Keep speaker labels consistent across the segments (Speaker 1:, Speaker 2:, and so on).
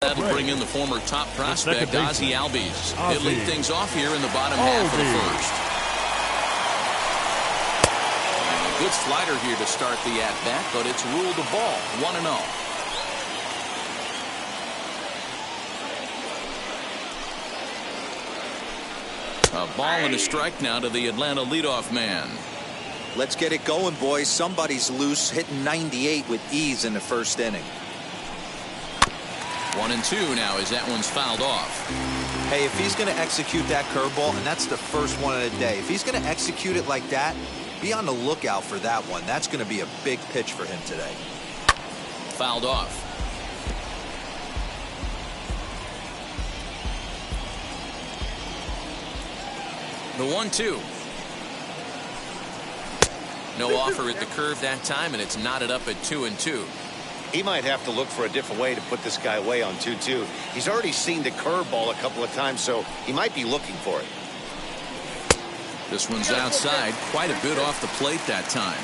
Speaker 1: That'll bring in the former top prospect, Ozzie Albies. He'll lead things off here in the bottom half of the first. And a good slider here to start the at-bat, but it's ruled a ball, 1-0. A ball and a strike now to the Atlanta leadoff man.
Speaker 2: Let's get it going, boys. Somebody's loose, hitting 98 with ease in the first inning.
Speaker 1: 1-2 now as that one's fouled off.
Speaker 2: Hey, if he's going to execute that curveball, and that's the first one of the day, if he's going to execute it like that, be on the lookout for that one. That's going to be a big pitch for him today.
Speaker 1: Fouled off. The 1-2. No offer at the curve that time, and it's knotted up at 2-2.
Speaker 3: He might have to look for a different way to put this guy away on 2-2. He's already seen the curveball a couple of times, so he might be looking for it.
Speaker 1: This one's outside, quite a bit off the plate that time.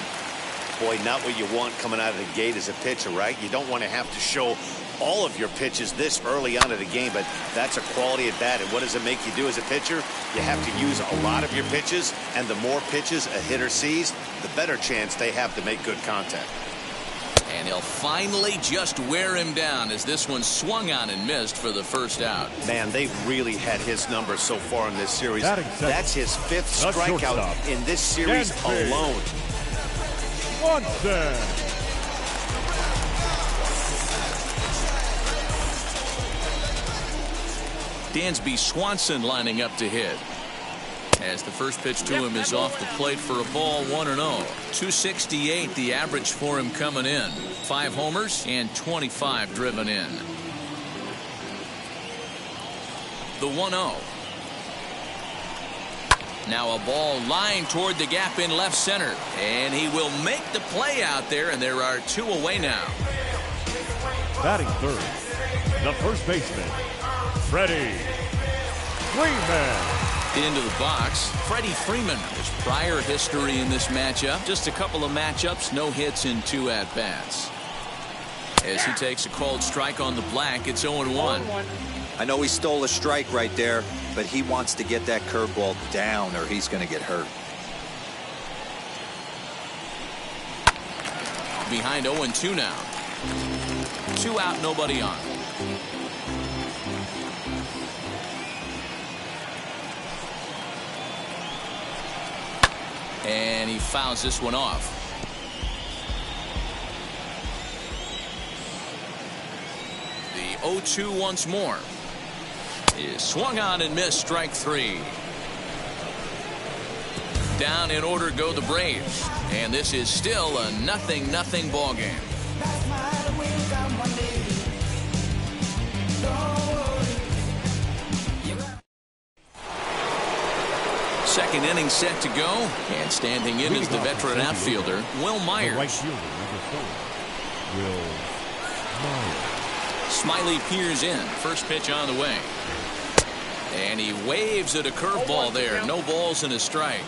Speaker 3: Boy, not what you want coming out of the gate as a pitcher, right? You don't want to have to show all of your pitches this early on in the game, but that's a quality at bat. And what does it make you do as a pitcher? You have to use a lot of your pitches, and the more pitches a hitter sees, the better chance they have to make good contact.
Speaker 1: And he'll finally just wear him down as this one swung on and missed for the first out.
Speaker 3: Man, they've really had his number so far in this series. That's his 5th strikeout in this series alone.
Speaker 1: Dansby Swanson lining up to hit. As the first pitch to him is off the plate for a ball, 1-0. 268 the average for him coming in. 5 homers and 25 driven in. The 1-0. Now a ball lined toward the gap in left center. And he will make the play out there, and there are 2 away now.
Speaker 4: Batting third, the first baseman, Freddie Freeman.
Speaker 1: Into the box, Freddie Freeman. His prior history in this matchup, just a couple of matchups, no hits in 2 at-bats. As he takes a called strike on the black, it's 0-1.
Speaker 2: I know he stole a strike right there, but he wants to get that curveball down or he's going to get hurt.
Speaker 1: Behind 0-2 now. 2 out, nobody on. And he fouls this one off. The 0-2 once more. Is swung on and missed, strike 3. Down in order go the Braves. And this is still a 0-0 ball game. Second inning set to go, and standing in is the veteran outfielder, Will Myers.
Speaker 4: Right fielder, number 4, Will Myers.
Speaker 1: Smiley peers in. First pitch on the way. And he waves at a curveball there. No balls and a strike.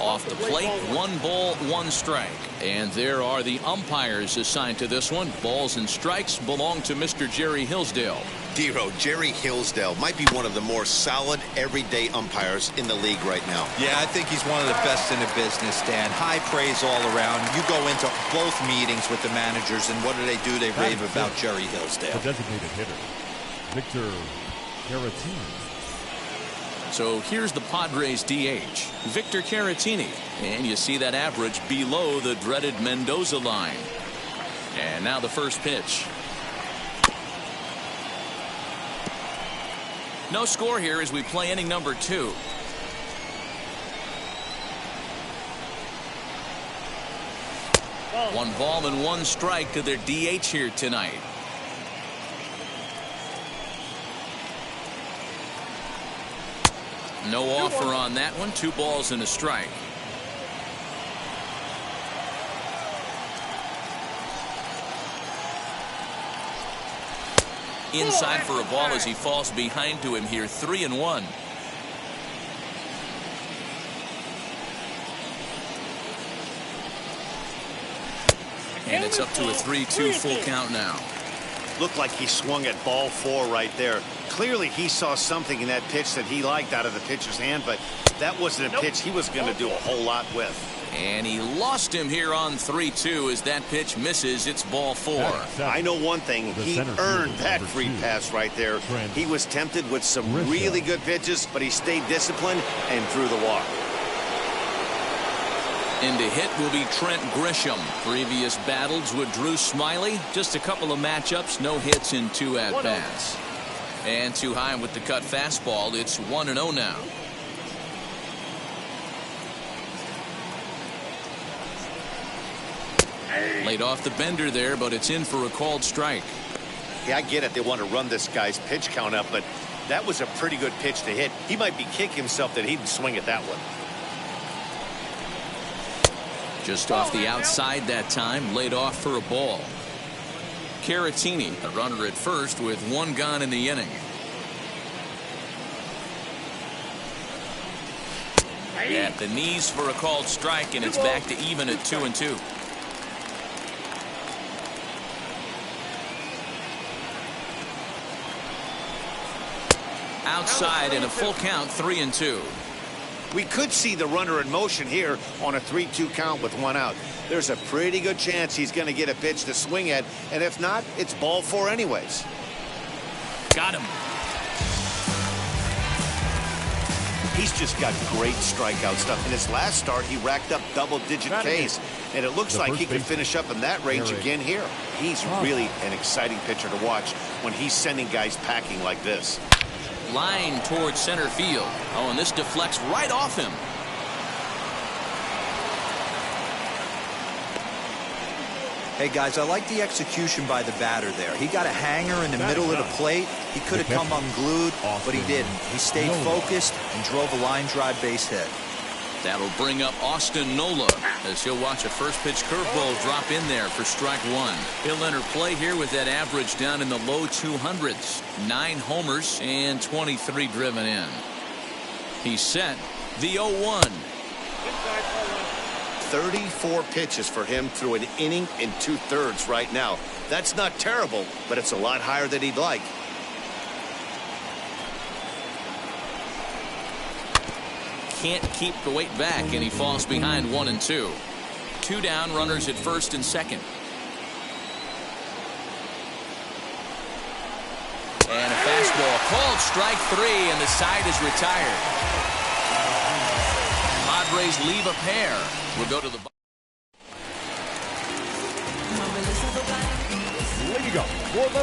Speaker 1: Off the plate, 1 ball, 1 strike. And there are the umpires assigned to this one. Balls and strikes belong to Mr. Jerry Hillsdale.
Speaker 3: Dero, Jerry Hillsdale might be one of the more solid everyday umpires in the league right now.
Speaker 2: Yeah, I think he's one of the best in the business, Dan. High praise all around. You go into both meetings with the managers, and what do? They rave about Jerry Hillsdale.
Speaker 4: The designated hitter, Victor Caratini.
Speaker 1: So here's the Padres DH, Victor Caratini. And you see that average below the dreaded Mendoza line. And now the first pitch. No score here as we play inning number 2. One ball and 1 strike to their DH here tonight. No offer on that one. 2 balls and a strike. Inside for a ball as he falls behind to him here. 3-1. And it's up to a 3-2 full count now.
Speaker 3: Looked like he swung at ball 4 right there. Clearly he saw something in that pitch that he liked out of the pitcher's hand, but that wasn't a pitch he was going to do a whole lot with.
Speaker 1: And he lost him here on 3-2 as that pitch misses. It's ball 4.
Speaker 3: I know one thing. He earned that free pass right there. He was tempted with some really good pitches, but he stayed disciplined and threw the walk.
Speaker 1: In to hit will be Trent Grisham. Previous battles with Drew Smiley. Just a couple of matchups. No hits in 2 at-bats. And too high with the cut fastball. It's 1-0 now. Laid off the bender there, but it's in for a called strike.
Speaker 3: Yeah, I get it. They want to run this guy's pitch count up, but that was a pretty good pitch to hit. He might be kicking himself that he didn't swing at that one.
Speaker 1: Just off the outside that time, laid off for a ball. Caratini, a runner at first with 1 gone in the inning. At the knees for a called strike, and it's back to even at 2-2. Outside in a full count, 3-2.
Speaker 3: We could see the runner in motion here on a 3-2 count with 1 out. There's a pretty good chance he's going to get a pitch to swing at, and if not, it's ball 4 anyways.
Speaker 1: Got him.
Speaker 3: He's just got great strikeout stuff. In his last start, he racked up double-digit Ks, and it looks like he could finish up in that range again here. He's really an exciting pitcher to watch when he's sending guys packing like this.
Speaker 1: Line towards center field. Oh, and this deflects right off him.
Speaker 2: Hey, guys, I like the execution by the batter there. He got a hanger in the middle of the plate. He could have come unglued, but he didn't. He stayed focused and drove a line drive base hit.
Speaker 1: That'll bring up Austin Nola as he'll watch a first pitch curveball drop in there for strike 1. He'll enter play here with that average down in the low 200s. 9 homers and 23 driven in. He's set. The 0-1.
Speaker 3: 34 pitches for him through an inning and 2/3 right now. That's not terrible, but it's a lot higher than he'd like.
Speaker 1: Can't keep the weight back, and he falls behind 1 and 2. 2 down, runners at first and second. And a fastball called strike 3, and the side is retired. Padres leave a pair. We'll go to the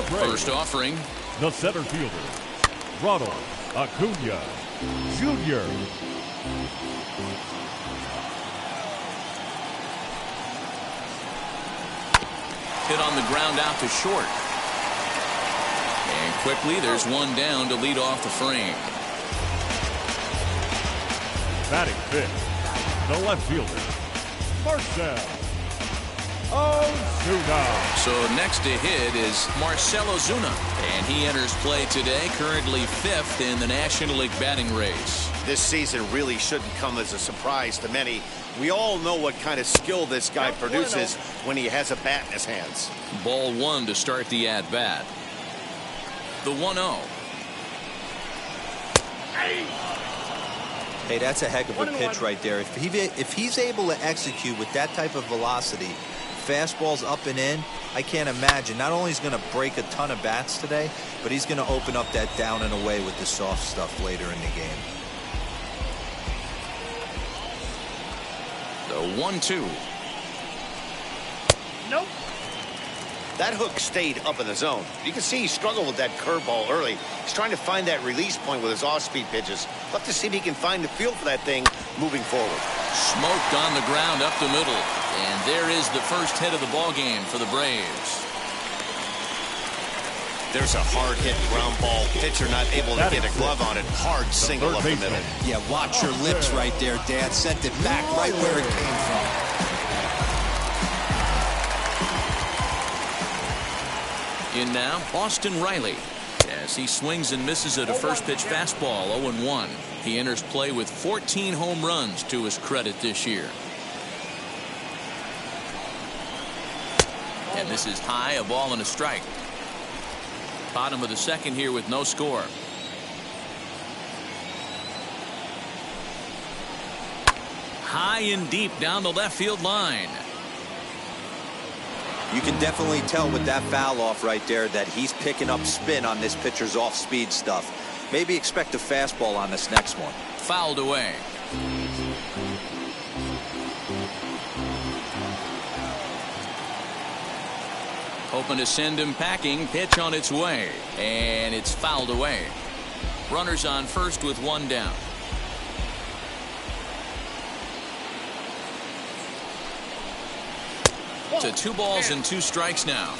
Speaker 1: first offering.
Speaker 4: The center fielder, Ronald Acuna Jr.
Speaker 1: Hit on the ground out to short. And quickly there's 1 down to lead off the frame.
Speaker 4: Batting 5th, the left fielder, Marcell Ozuna.
Speaker 1: So next to hit is Marcell Ozuna, and he enters play today, currently 5th in the National League batting race.
Speaker 3: This season really shouldn't come as a surprise to many. We all know what kind of skill this guy produces when he has a bat in his hands.
Speaker 1: Ball 1 to start the at-bat. The 1-0.
Speaker 2: Hey, that's a heck of a pitch right there. If he's able to execute with that type of velocity, fastballs up and in, I can't imagine. Not only is he going to break a ton of bats today, but he's going to open up that down and away with the soft stuff later in the game.
Speaker 1: The 1-2.
Speaker 3: Nope. That hook stayed up in the zone. You can see he struggled with that curveball early. He's trying to find that release point with his off-speed pitches. Love to see if he can find the feel for that thing moving forward.
Speaker 1: Smoked on the ground up the middle. And there is the first hit of the ball game for the Braves.
Speaker 3: There's a hard hit ground ball. Pitcher not able to get a glove on it. Hard single up the middle.
Speaker 2: Yeah, watch your lips right there, Dad. Sent it back right where it came from.
Speaker 1: In now, Austin Riley. As he swings and misses at a first pitch fastball, 0-1. He enters play with 14 home runs to his credit this year. And this is high, a ball and a strike. Bottom of the second here with no score. High and deep down the left field line.
Speaker 2: You can definitely tell with that foul off right there that he's picking up spin on this pitcher's off-speed stuff. Maybe expect a fastball on this next one.
Speaker 1: Fouled away. Hoping to send him packing. Pitch on its way. And it's fouled away. Runners on first with one down. To 2 balls and 2 strikes now.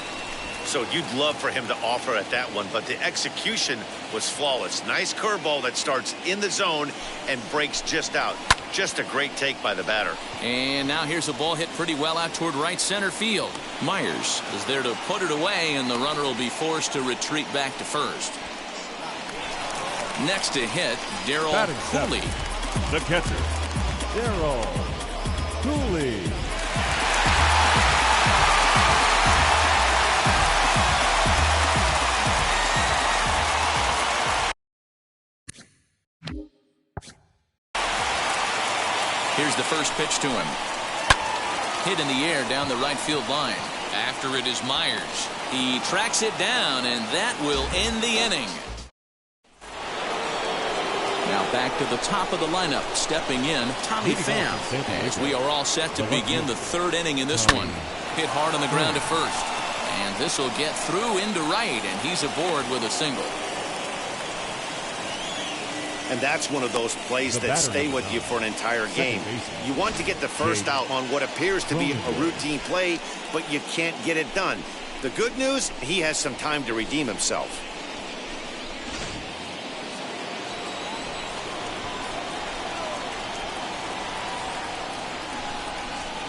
Speaker 3: So you'd love for him to offer at that one, but the execution was flawless. Nice curveball that starts in the zone and breaks just out. Just a great take by the batter.
Speaker 1: And now here's a ball hit pretty well out toward right center field. Myers is there to put it away, and the runner will be forced to retreat back to first. Next to hit, Darryl Cooley.
Speaker 4: The catcher, Darryl Cooley.
Speaker 1: Here's the first pitch to him. Hit in the air down the right field line. After it is Myers. He tracks it down, and that will end the inning. Now back to the top of the lineup. Stepping in, Tommy Pham. As we are all set to begin the 3rd inning in this one. Hit hard on the ground to first. And this will get through into right, and he's aboard with a single.
Speaker 3: And that's one of those plays that stay with you for an entire game. You want to get the first out on what appears to be a routine play, but you can't get it done. The good news, he has some time to redeem himself.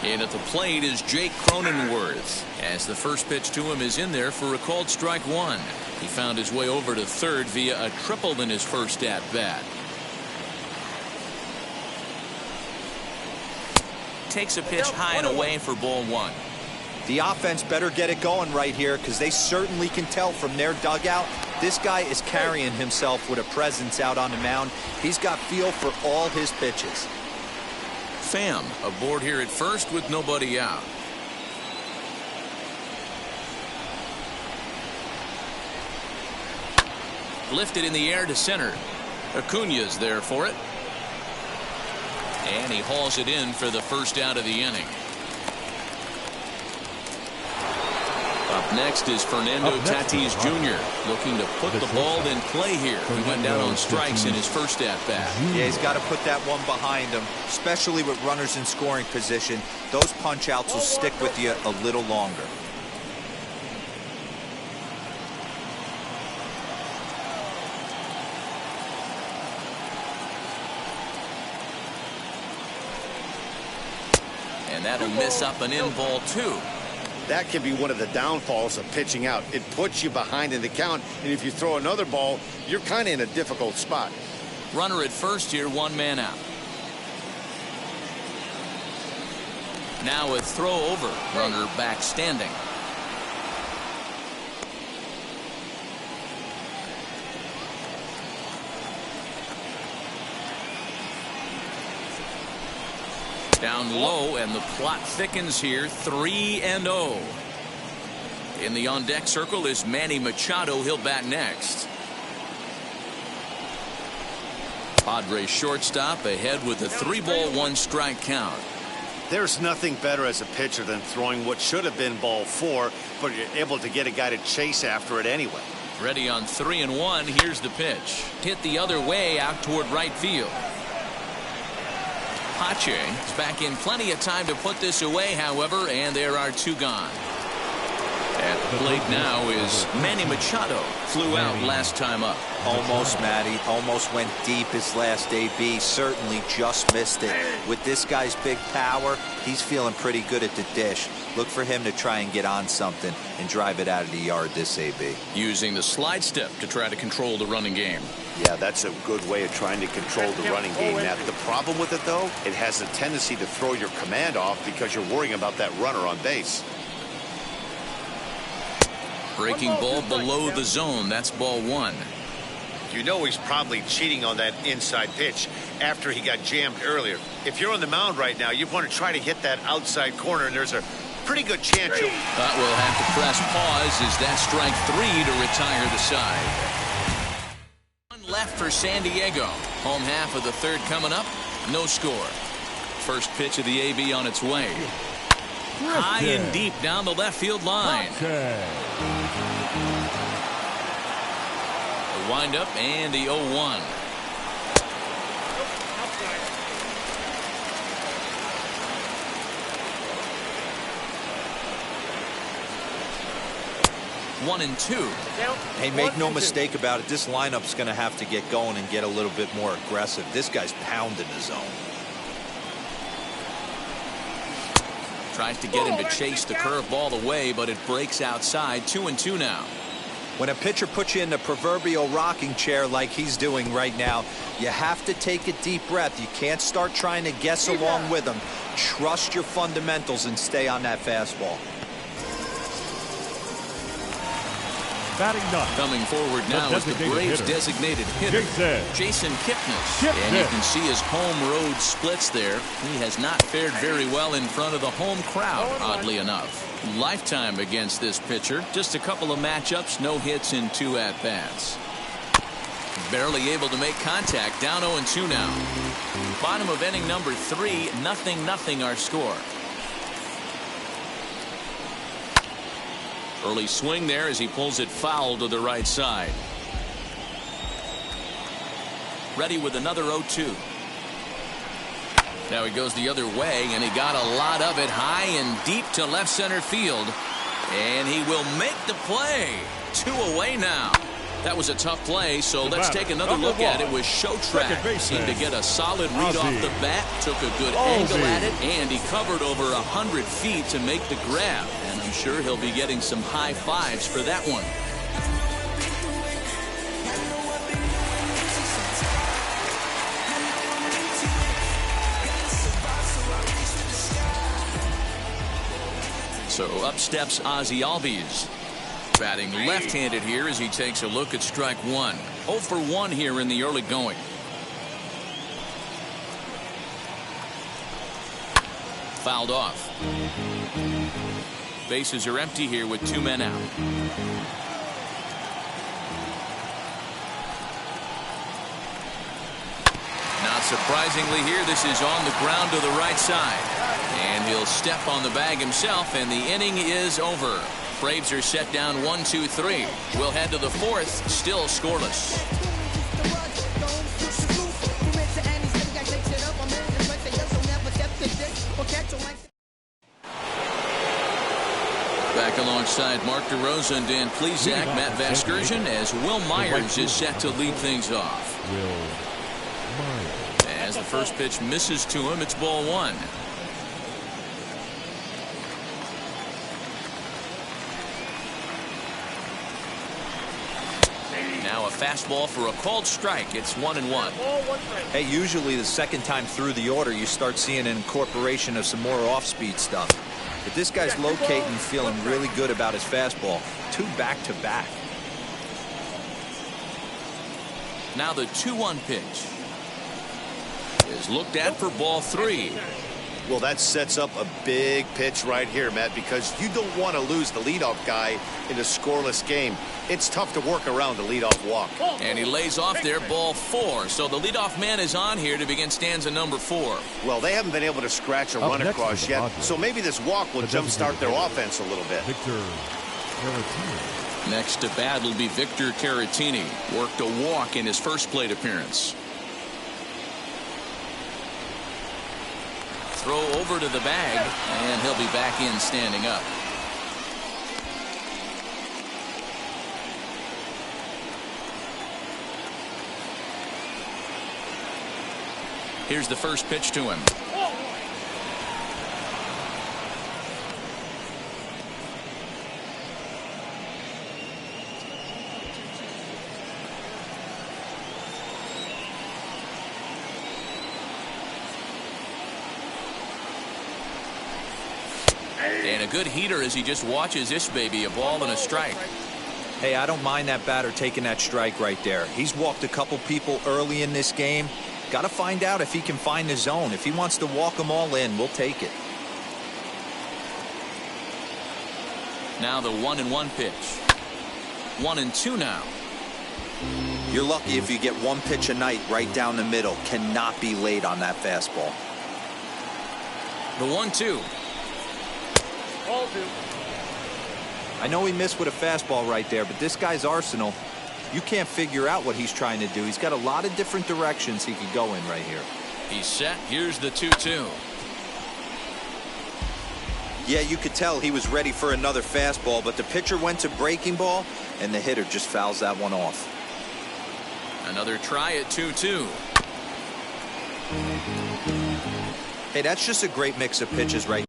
Speaker 1: In at the plate is Jake Cronenworth, as the first pitch to him is in there for a called strike 1. He found his way over to third via a triple in his first at bat. Takes a pitch high and away for ball 1.
Speaker 2: The offense better get it going right here, because they certainly can tell from their dugout this guy is carrying himself with a presence out on the mound. He's got feel for all his pitches.
Speaker 1: Pham aboard here at first with nobody out. Lifted in the air to center. Acuña's there for it. And he hauls it in for the first out of the inning. Up next is Fernando Tatis Jr. looking to put the ball in play here. He went down on strikes in his first at bat.
Speaker 2: Yeah, he's got to put that one behind him, especially with runners in scoring position. Those punch outs will stick with you a little longer.
Speaker 1: And that'll miss up and in ball 2.
Speaker 3: That can be one of the downfalls of pitching out. It puts you behind in the count, and if you throw another ball, you're kind of in a difficult spot.
Speaker 1: Runner at first here, 1 man out. Now a throw over. Runner back standing. Down low, and the plot thickens here. 3-0. In the on-deck circle is Manny Machado. He'll bat next. Padres shortstop ahead with a 3-ball 1-strike count.
Speaker 3: There's nothing better as a pitcher than throwing what should have been ball 4, but you're able to get a guy to chase after it anyway.
Speaker 1: Ready on 3-1. Here's the pitch. Hit the other way out toward right field. Pache is back in plenty of time to put this away, however, and there are 2 gone. At the plate now is Manny Machado. Flew out last time up.
Speaker 2: Almost, Matty. Almost went deep his last AB. Certainly just missed it. With this guy's big power, he's feeling pretty good at the dish. Look for him to try and get on something and drive it out of the yard this AB.
Speaker 1: Using the slide step to try to control the running game.
Speaker 3: Yeah, that's a good way of trying to control the running game. Now, the problem with it, though, it has a tendency to throw your command off because you're worrying about that runner on base.
Speaker 1: Breaking ball below the zone. That's ball one.
Speaker 3: You know he's probably cheating on that inside pitch after he got jammed earlier. If you're on the mound right now, you want to try to hit that outside corner, and there's a pretty good chance you'll...
Speaker 1: But we'll have to press pause as that strike three to retire the side. One left for San Diego. Home half of the third coming up. No score. First pitch of the AB on its way. High and deep down the left field line. The windup and the 0-1. One and two.
Speaker 2: Hey, make no mistake about it. This lineup's going to have to get going and get a little bit more aggressive. This guy's pounding the zone.
Speaker 1: Tries to get him to chase the curveball away, but it breaks outside. 2-2 now.
Speaker 2: When a pitcher puts you in the proverbial rocking chair like he's doing right now, you have to take a deep breath. You can't start trying to guess along with him. Trust your fundamentals and stay on that fastball.
Speaker 1: Coming forward now is the Braves' designated hitter, Jason Kipnis. And you can see his home road splits there. He has not fared very well in front of the home crowd, oddly enough. Lifetime against this pitcher. Just a couple of matchups, no hits in 2 at-bats. Barely able to make contact. Down 0-2 now. Bottom of inning number 3, 0-0 our score. Early swing there as he pulls it foul to the right side. Ready with another 0-2. Now he goes the other way, and he got a lot of it high and deep to left center field. And he will make the play. 2 away now. That was a tough play, so let's take another look at it with Showtrack. Seemed to get a solid read off the bat, took a good angle at it, and he covered over 100 feet to make the grab. And I'm sure he'll be getting some high fives for that one. So up steps Ozzie Albies. Batting left-handed here as he takes a look at strike one. 0 for 1 here in the early going. Fouled off. Bases are empty here with 2 men out. Not surprisingly here, this is on the ground to the right side. And he'll step on the bag himself, and the inning is over. Braves are set down 1-2-3. We'll head to the 4th, still scoreless. Back alongside Mark DeRosa and Dan Plesac, Matt Vasgersian, as Will Myers is set to lead things off. As the first pitch misses to him, it's ball 1. Now a fastball for a called strike. It's 1-1.
Speaker 2: Hey, usually the second time through the order you start seeing an incorporation of some more off-speed stuff. But this guy's locating, feeling really good about his fastball. 2 back-to-back.
Speaker 1: Now the 2-1 pitch is looked at for ball 3.
Speaker 3: Well, that sets up a big pitch right here, Matt, because you don't want to lose the leadoff guy in a scoreless game. It's tough to work around the leadoff walk.
Speaker 1: And he lays off there, ball 4. So the leadoff man is on here to begin stanza number 4.
Speaker 3: Well, they haven't been able to scratch a run across yet, so maybe this walk will jumpstart their offense a little bit.
Speaker 1: Next to bat will be Victor Caratini. Worked a walk in his first plate appearance. Throw over to the bag, and he'll be back in standing up. Here's the first pitch to him. And a good heater as he just watches this baby, a ball and a strike.
Speaker 2: Hey, I don't mind that batter taking that strike right there. He's walked a couple people early in this game. Got to find out if he can find the zone. If he wants to walk them all in, we'll take it.
Speaker 1: Now the 1-1 pitch. 1-2 now.
Speaker 2: You're lucky if you get one pitch a night right down the middle. Cannot be late on that fastball.
Speaker 1: The 1-2.
Speaker 2: I know he missed with a fastball right there, but this guy's arsenal, you can't figure out what he's trying to do. He's got a lot of different directions he could go in right here.
Speaker 1: He's set. Here's the 2-2.
Speaker 2: Yeah, you could tell he was ready for another fastball, but the pitcher went to breaking ball, and the hitter just fouls that one off.
Speaker 1: Another try at 2-2.
Speaker 2: Hey, that's just a great mix of pitches right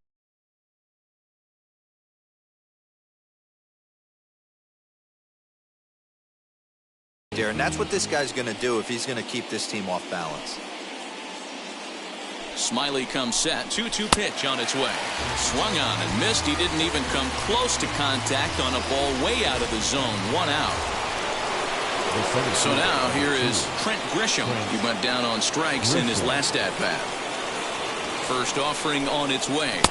Speaker 2: there, and that's what this guy's going to do if he's going to keep this team off balance.
Speaker 1: Smiley comes set. 2-2 pitch on its way. Swung on and missed. He didn't even come close to contact on a ball way out of the zone. 1 out. So now here is Trent Grisham. He went down on strikes in his last at bat. First offering on its way.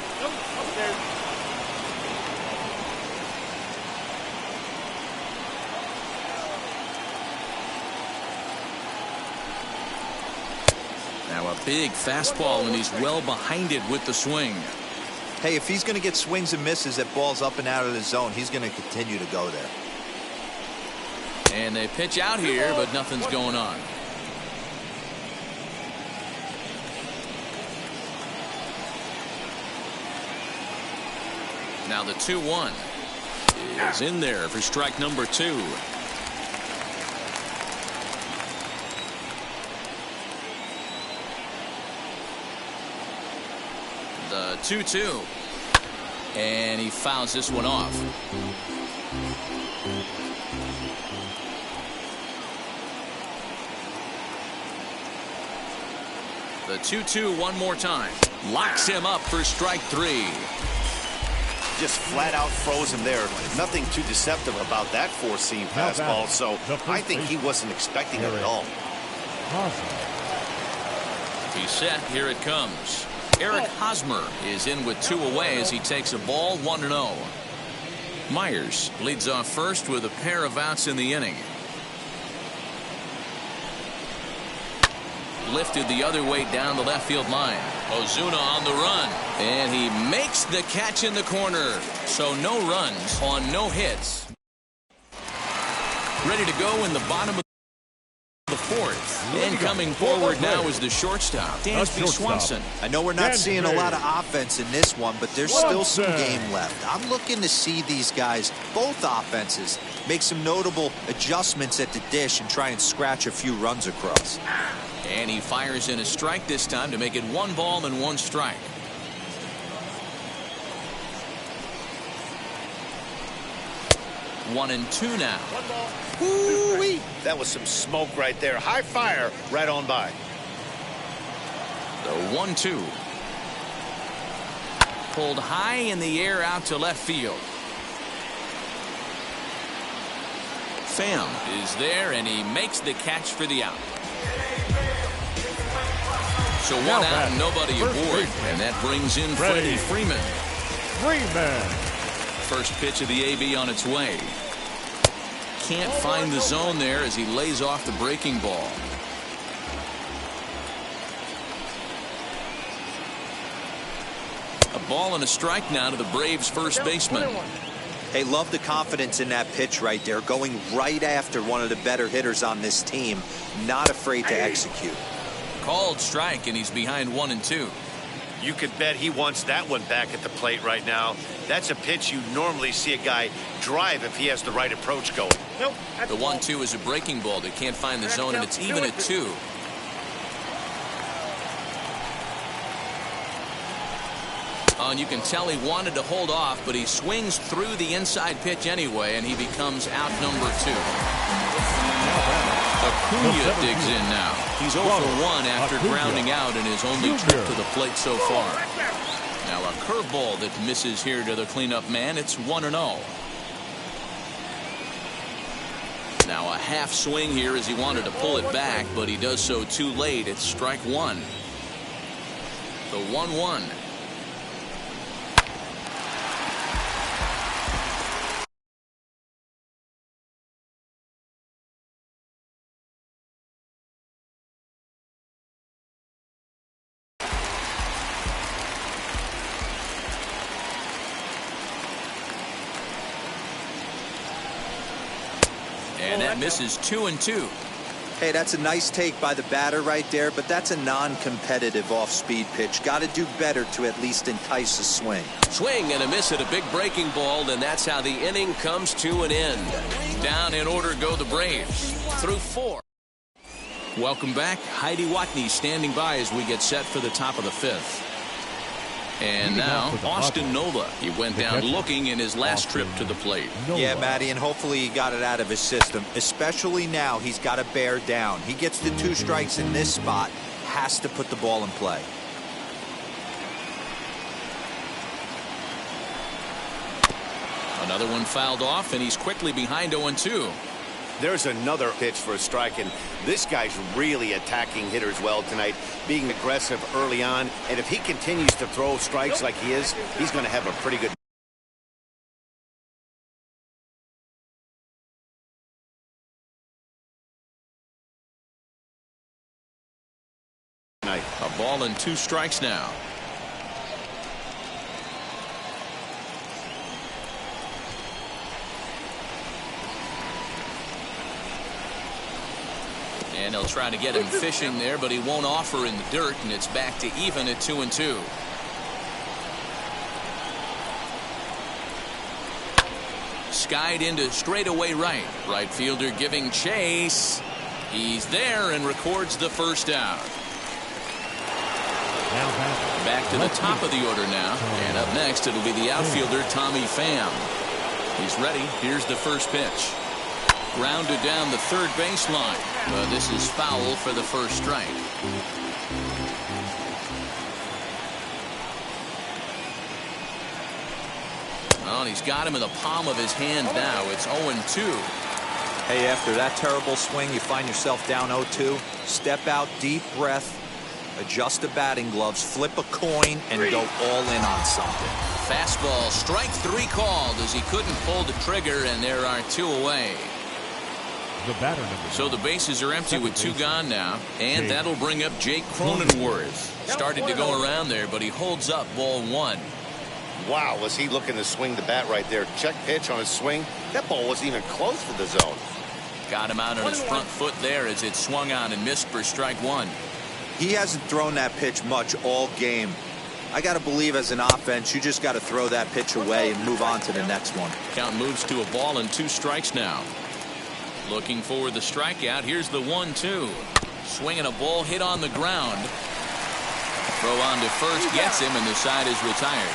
Speaker 1: Now a big fastball, and he's well behind it with the swing.
Speaker 2: Hey, if he's going to get swings and misses at balls up and out of the zone, he's going to continue to go there.
Speaker 1: And they pitch out here, but nothing's going on. Now the 2-1 is in there for strike number 2. The 2-2. And he fouls this one off. The 2-2 one more time. Locks him up for strike 3.
Speaker 3: Just flat out froze him there. Nothing too deceptive about that four-seam fastball, so I think he wasn't expecting it at all.
Speaker 1: He's set. Here it comes. Eric Hosmer is in with 2 away as he takes a ball. 1-0. Myers leads off first with a pair of outs in the inning. Lifted the other way down the left field line. Ozuna on the run, and he makes the catch in the corner. So no runs on no hits. Ready to go in the bottom of the 4th. And coming forward now is the shortstop, Dansby Swanson.
Speaker 2: I know we're not seeing a lot of offense in this one, but there's still some game left. I'm looking to see these guys, both offenses, make some notable adjustments at the dish and try and scratch a few runs across.
Speaker 1: And he fires in a strike this time to make it 1 ball and 1 strike. One and two now.
Speaker 3: Woo-wee. That was some smoke right there. High fire right on by.
Speaker 1: The 1-2. Pulled high in the air out to left field. Pham is there, and he makes the catch for the out. So 1 out and nobody aboard, and that brings in Freddie Freeman. First pitch of the AB on its way. Can't find the zone there as he lays off the breaking ball. A ball and a strike now to the Braves first baseman.
Speaker 2: Hey, love the confidence in that pitch right there, going right after one of the better hitters on this team, not afraid to execute.
Speaker 1: Called strike, and he's behind 1 and 2.
Speaker 3: You could bet he wants that one back at the plate right now. That's a pitch you normally see a guy drive if he has the right approach going.
Speaker 1: Nope. The 1-2 is a breaking ball that can't find the zone, and it's even at 2. And you can tell he wanted to hold off, but he swings through the inside pitch anyway, and he becomes out number 2. Acuna digs in now. He's 0 for 1 after grounding out in his only trip to the plate so far. Now a curveball that misses here to the cleanup man. It's 1-0. Now a half swing here as he wanted to pull it back, but he does so too late. It's strike one. The 1-1. And that misses 2-2.
Speaker 2: Hey, that's a nice take by the batter right there, but that's a non-competitive off-speed pitch. Got to do better to at least entice a swing.
Speaker 5: Swing and a miss at a big breaking ball, and that's how the inning comes to an end.
Speaker 1: Down in order go the Braves through 4. Welcome back. Heidi Watney standing by as we get set for the top of the 5th. And now Austin Nola. He went down looking in his last trip to the plate.
Speaker 2: Yeah, Matty, and hopefully he got it out of his system. Especially now, he's got to bear down. He gets the 2 strikes in this spot, has to put the ball in play.
Speaker 1: Another one fouled off, and he's quickly behind 0-2.
Speaker 3: There's another pitch for a strike, and this guy's really attacking hitters well tonight, being aggressive early on. And if he continues to throw strikes like he is, he's going to have a pretty good night.
Speaker 1: A ball and 2 strikes now. And they'll try to get him fishing there, but he won't offer in the dirt, and it's back to even at 2-2. Skied into straightaway right. Right fielder giving chase. He's there and records the first out. Back to the top of the order now. And up next, it'll be the outfielder, Tommy Pham. He's ready. Here's the first pitch. Grounded down the third baseline. But this is foul for the first strike. Well, he's got him in the palm of his hand now. It's 0-2.
Speaker 2: Hey, after that terrible swing, you find yourself down 0-2. Step out, deep breath, adjust the batting gloves, flip a coin, and go all in on something.
Speaker 1: Fastball, strike 3 called as he couldn't pull the trigger, and there are 2 away.
Speaker 4: The batter
Speaker 1: so the bases are empty with 2 gone now, and that'll bring up Jake Cronenworth. Started to go around there, but he holds up ball 1.
Speaker 3: Wow, was he looking to swing the bat right there? Check pitch on his swing. That ball wasn't even close to the zone.
Speaker 1: Got him out on his front foot there as it swung on and missed for strike 1.
Speaker 2: He hasn't thrown that pitch much all game. I got to believe as an offense, you just got to throw that pitch away and move on to the next one.
Speaker 1: Count moves to a ball and 2 strikes now. Looking for the strikeout. Here's the 1-2. Swinging a ball hit on the ground. Throw on to first gets him, and the side is retired.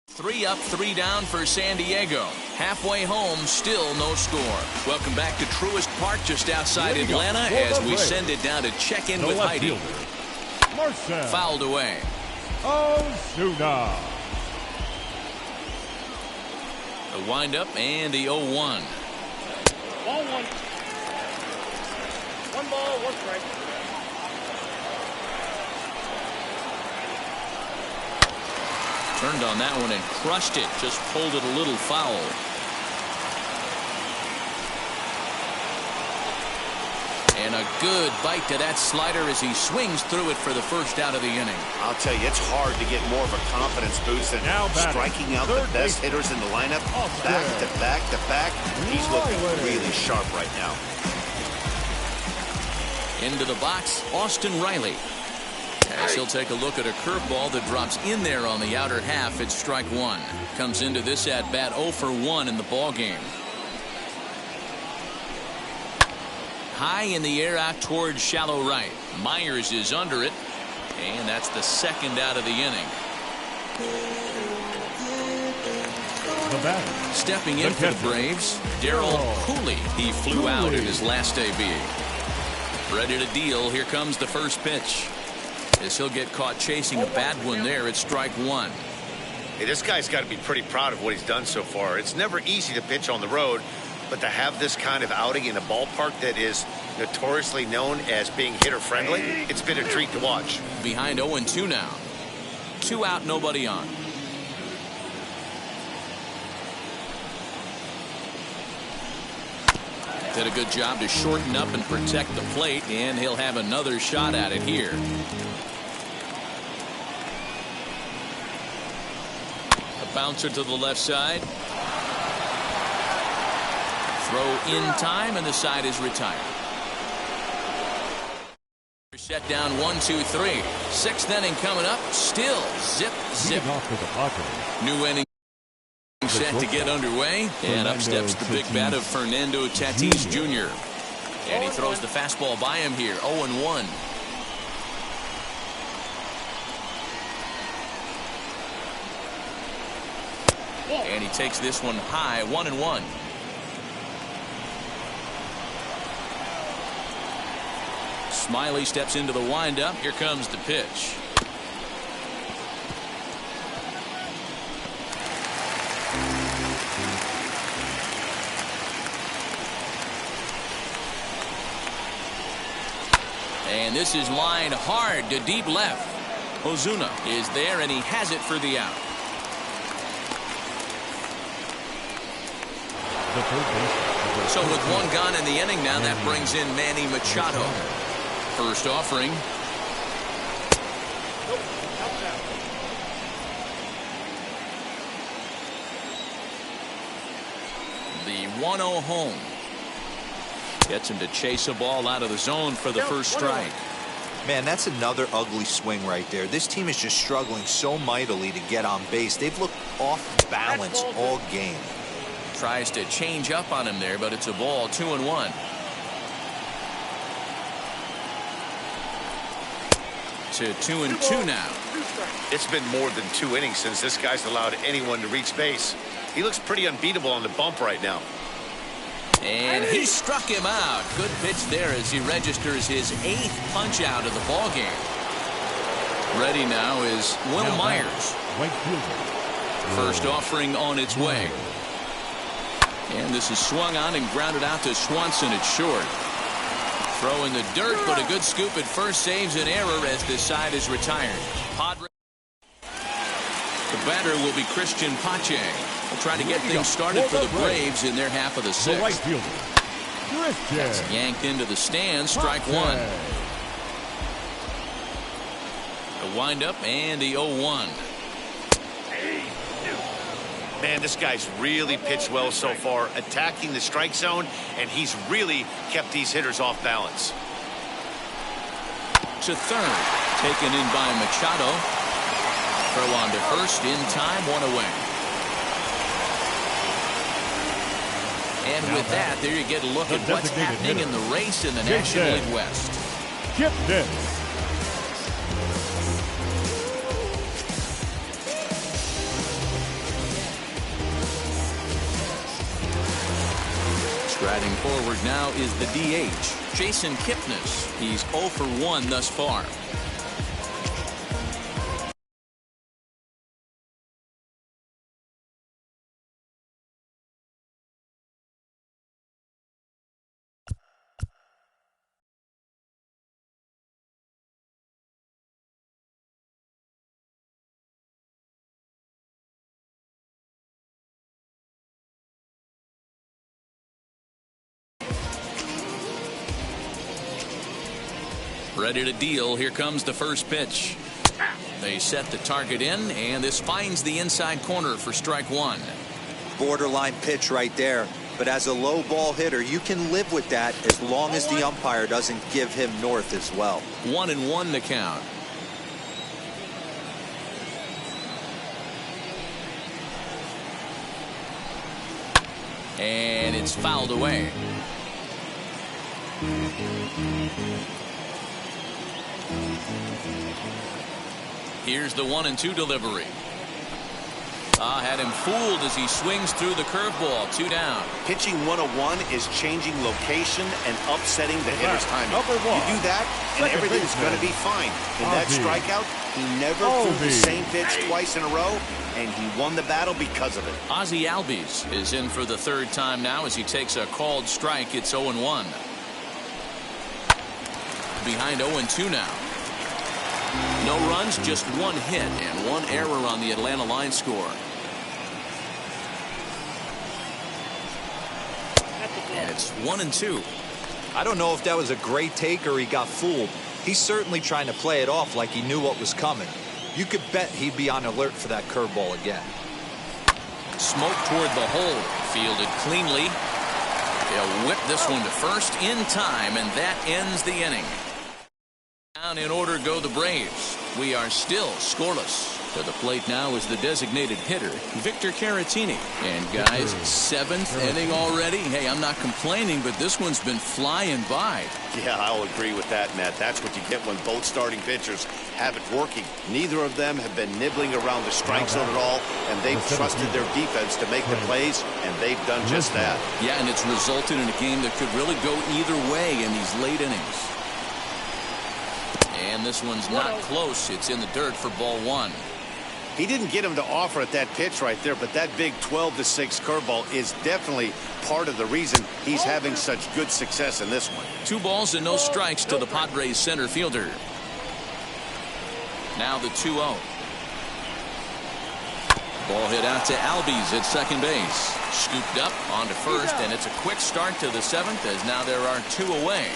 Speaker 1: 3 up, 3 down for San Diego. Halfway home, still no score. Welcome back to Truist Park just outside Atlanta as we send it down to check in with Heidi. Fouled away.
Speaker 4: Osuna.
Speaker 1: The windup and the 0-1.
Speaker 6: Ball 1. 1 ball, 1 strike.
Speaker 1: Turned on that one and crushed it. Just pulled it a little foul. And a good bite to that slider as he swings through it for the first out of the inning.
Speaker 3: I'll tell you, it's hard to get more of a confidence boost than striking out the best hitters in the lineup. Back to back to back. He's looking really sharp right now.
Speaker 1: Into the box, Austin Riley. As he'll take a look at a curveball that drops in there on the outer half. It's strike 1. Comes into this at bat 0 for 1 in the ball game. High in the air out towards shallow right. Myers is under it, and that's the second out of the inning. Stepping in for the Braves, Darryl Cooley. He flew out in his last AB. Ready to deal. Here comes the first pitch. As he'll get caught chasing a bad one there, it's strike 1.
Speaker 3: Hey, this guy's got to be pretty proud of what he's done so far. It's never easy to pitch on the road, but to have this kind of outing in a ballpark that is notoriously known as being hitter-friendly, it's been a treat to watch.
Speaker 1: Behind 0-2 now. 2 out, nobody on. Did a good job to shorten up and protect the plate, and he'll have another shot at it here. A bouncer to the left side. Throw in time, and the side is retired. Set down 1-2-3. 6th inning coming up. Still zip. New inning set to get underway, and up steps the big bat of Fernando Tatis Jr. And he throws the fastball by him here. 0-1. And he takes this one high. 1-1. Smiley steps into the windup. Here comes the pitch. And this is lined hard to deep left. Ozuna is there, and he has it for the out. So with 1 gone in the inning now, that brings in Manny Machado. First offering. The 1-0 home. Gets him to chase a ball out of the zone for the first strike.
Speaker 2: Man, that's another ugly swing right there. This team is just struggling so mightily to get on base. They've looked off balance all game.
Speaker 1: Tries to change up on him there, but it's a ball. 2-1. To 2-2 now.
Speaker 3: It's been more than 2 innings since this guy's allowed anyone to reach base. He looks pretty unbeatable on the bump right now.
Speaker 1: And he struck him out. Good pitch there as he registers his 8th punch out of the ball game. Ready now is Will Myers. First offering on its way. And this is swung on and grounded out to Swanson at short. Throw in the dirt, but a good scoop at first saves an error as this side is retired. Padres. The batter will be Christian Pache. We'll try to get things started for the Braves in their half of the 6th. That's yanked into the stands. Strike 1. The windup and the 0-1.
Speaker 3: Man, this guy's really pitched well so far, attacking the strike zone, and he's really kept these hitters off balance.
Speaker 1: To third, taken in by Machado. Throw on to first, in time, 1 away. And with that, there you get a look at what's happening in the race in the National League West.
Speaker 4: Skip this.
Speaker 1: Striding forward now is the DH, Jason Kipnis. He's 0 for 1 thus far. Ready to deal. Here comes the first pitch. They set the target in, and this finds the inside corner for strike 1.
Speaker 2: Borderline pitch right there. But as a low ball hitter, you can live with that as long as the umpire doesn't give him north as well.
Speaker 1: 1-1 the count. And it's fouled away. Here's the 1-2 delivery. Had him fooled as he swings through the curveball. 2 down.
Speaker 3: Pitching 101 is changing location and upsetting the hitter's timing.
Speaker 4: Number 1.
Speaker 3: You do that, and everything's going to be fine. And that strikeout He never threw the same pitch twice in a row, and he won the battle because of it.
Speaker 1: Ozzie Albies is in for the third time now as he takes a called strike. It's 0-1. Behind 0-2 now. No runs, just one hit and one error on the Atlanta line score. And it's 1-2.
Speaker 2: I don't know if that was a great take or he got fooled. He's certainly trying to play it off like he knew what was coming. You could bet he'd be on alert for that curveball again.
Speaker 1: Smoke toward the hole. Fielded cleanly. They'll whip this one to first in time, and that ends the inning. Down in order go the Braves. We are still scoreless. To the plate now is the designated hitter, Victor Caratini. And guys, 7th inning already. Hey, I'm not complaining, but this one's been flying by.
Speaker 3: Yeah, I'll agree with that, Matt. That's what you get when both starting pitchers have it working. Neither of them have been nibbling around the strike zone at all, and they've trusted their defense to make the plays, and they've done just that.
Speaker 1: Yeah, and it's resulted in a game that could really go either way in these late innings. And this one's not close. It's in the dirt for ball 1.
Speaker 3: He didn't get him to offer at that pitch right there, but that big 12-6 curveball is definitely part of the reason he's having such good success in this one.
Speaker 1: 2 balls and no strikes to the Padres center fielder. Now the 2-0. Ball hit out to Albies at second base. Scooped up onto first, and it's a quick start to the 7th as now there are 2 away.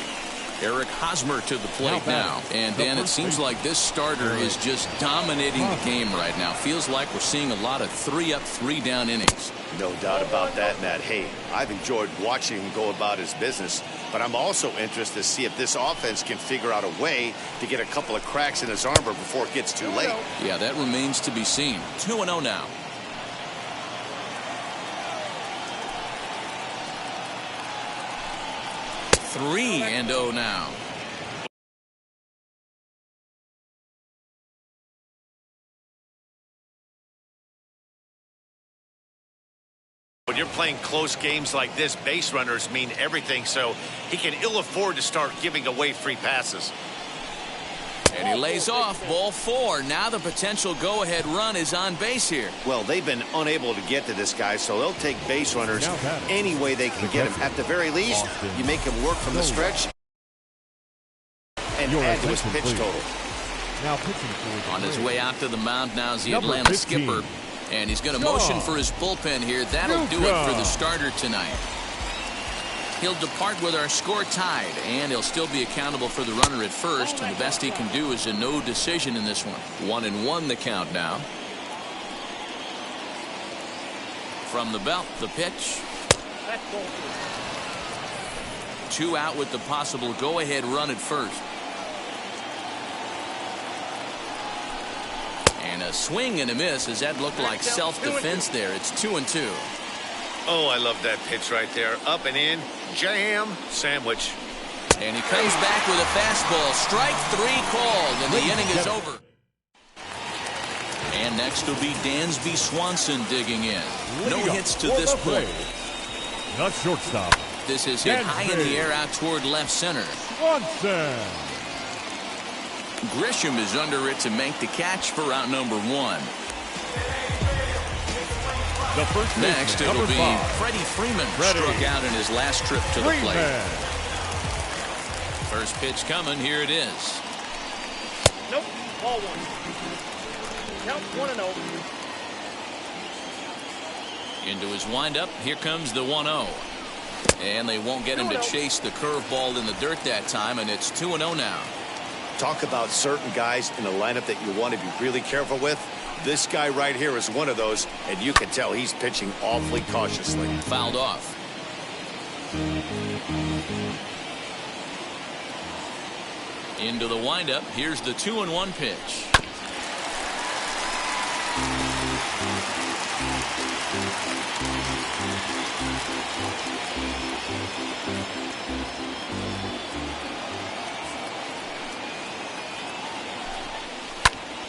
Speaker 1: Eric Hosmer to the plate now. And Dan, it seems like this starter is just dominating the game right now. Feels like we're seeing a lot of 3-up, 3-down innings.
Speaker 3: No doubt about that, Matt. Hey, I've enjoyed watching him go about his business, but I'm also interested to see if this offense can figure out a way to get a couple of cracks in his armor before it gets too late.
Speaker 1: Yeah, that remains to be seen. 2-0 now. Three and 0 now.
Speaker 3: When you're playing close games like this, base runners mean everything, so he can ill afford to start giving away free passes.
Speaker 1: And he lays off. Ball 4. Now the potential go-ahead run is on base here.
Speaker 3: Well, they've been unable to get to this guy, so they'll take base runners any way they can get him. At the very least, you make him work from the stretch and add to his pitch total.
Speaker 4: Now pitching for
Speaker 1: on his way out to the mound now is the Atlanta skipper. And he's going to motion for his bullpen here. That'll do it for the starter tonight. He'll depart with our score tied, and he'll still be accountable for the runner at first. And the best he can do is a no decision in this one. 1-1 the count now. From the belt, the pitch. 2 out with the possible go-ahead run at first. And a swing and a miss. As that looked like self-defense there. It's 2-2.
Speaker 3: Oh, I love that pitch right there. Up and in, jam, sandwich.
Speaker 1: And he comes back with a fastball. Strike 3 called, and the inning is over. And next will be Dansby Swanson digging in. No hits to this point.
Speaker 4: not shortstop.
Speaker 1: This is hit high in the air out toward left center.
Speaker 4: Swanson.
Speaker 1: Grisham is under it to make the catch for out number 1.
Speaker 4: The first
Speaker 1: next it'll be Freddie Freeman. Struck out in his last trip to the plate. First pitch coming. Here it is.
Speaker 6: Nope. Ball 1. Count 1-0.
Speaker 1: Into his windup. Here comes the 1-0. And they won't get him to chase the curveball in the dirt that time, and it's 2-0 now.
Speaker 3: Talk about certain guys in the lineup that you want to be really careful with. This guy right here is one of those, and you can tell he's pitching awfully cautiously.
Speaker 1: Fouled off. Into the windup. Here's the 2-1 pitch.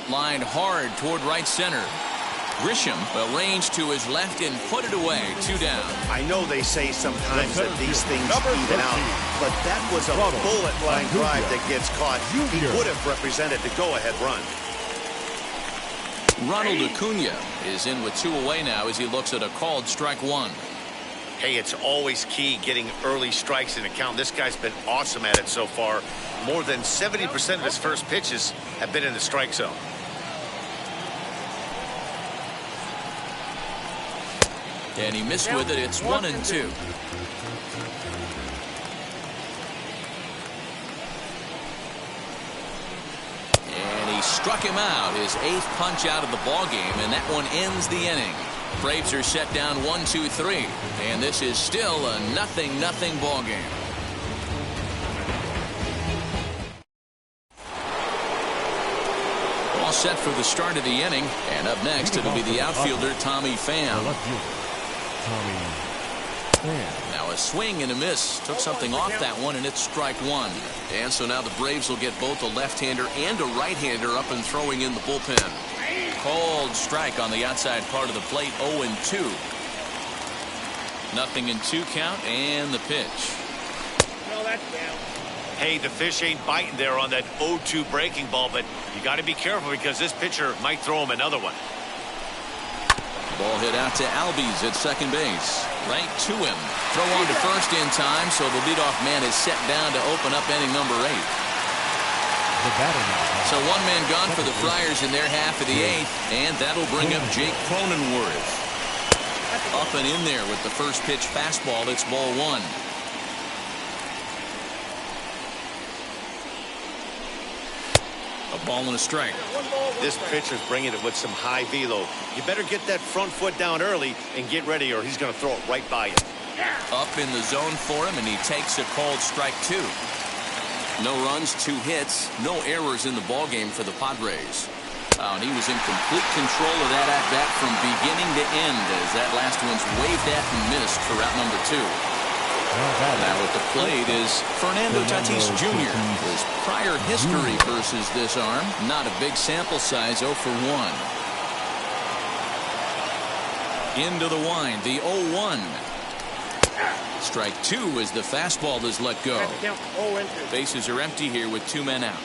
Speaker 1: Lined hard toward right center. Grisham arranged to his left and put it away. 2 down.
Speaker 3: I know they say sometimes that these things even out, but that was a bullet line drive that gets caught. He would have represented the go-ahead run.
Speaker 1: Ronald Acuna is in with 2 away now as he looks at a called strike 1.
Speaker 3: Hey, it's always key getting early strikes in the count. This guy's been awesome at it so far. More than 70% of his first pitches have been in the strike zone.
Speaker 1: And he missed with it. It's 1-2. And he struck him out, his 8th punch out of the ball game, and that one ends the inning. Braves are set down 1-2-3, and this is still a 0-0 ball game. All set for the start of the inning, and up next it'll be the outfielder Tommy Pham. Now a swing and a miss. Took something off that one, and it's strike 1. And so now the Braves will get both a left-hander and a right-hander up and throwing in the bullpen. Called strike on the outside part of the plate. 0-2. 0-2 count, and the pitch.
Speaker 6: No, that's down.
Speaker 3: Hey, the fish ain't biting there on that 0-2 breaking ball, but you got to be careful because this pitcher might throw him another one.
Speaker 1: Ball hit out to Albies at second base. Right to him. Throw on to first in time, so the leadoff man is set down to open up inning number 8. So 1 man gone for the Friars in their half of the 8th, and that'll bring up Jake Cronenworth. Up and in there with the first pitch fastball. It's ball 1. A ball and a strike.
Speaker 3: This pitcher's bringing it with some high velo. You better get that front foot down early and get ready, or he's going to throw it right by you.
Speaker 1: Up in the zone for him, and he takes a called strike 2. No runs, 2 hits, no errors in the ball game for the Padres. And he was in complete control of that at-bat from beginning to end as that last one's waved at and missed for out number 2. Now at the plate is Fernando Tatis Jr. His prior history versus this arm, not a big sample size, 0 for 1. Into the wind, the 0-1. Strike 2 as the fastball is let go. Bases are empty here with 2 men out.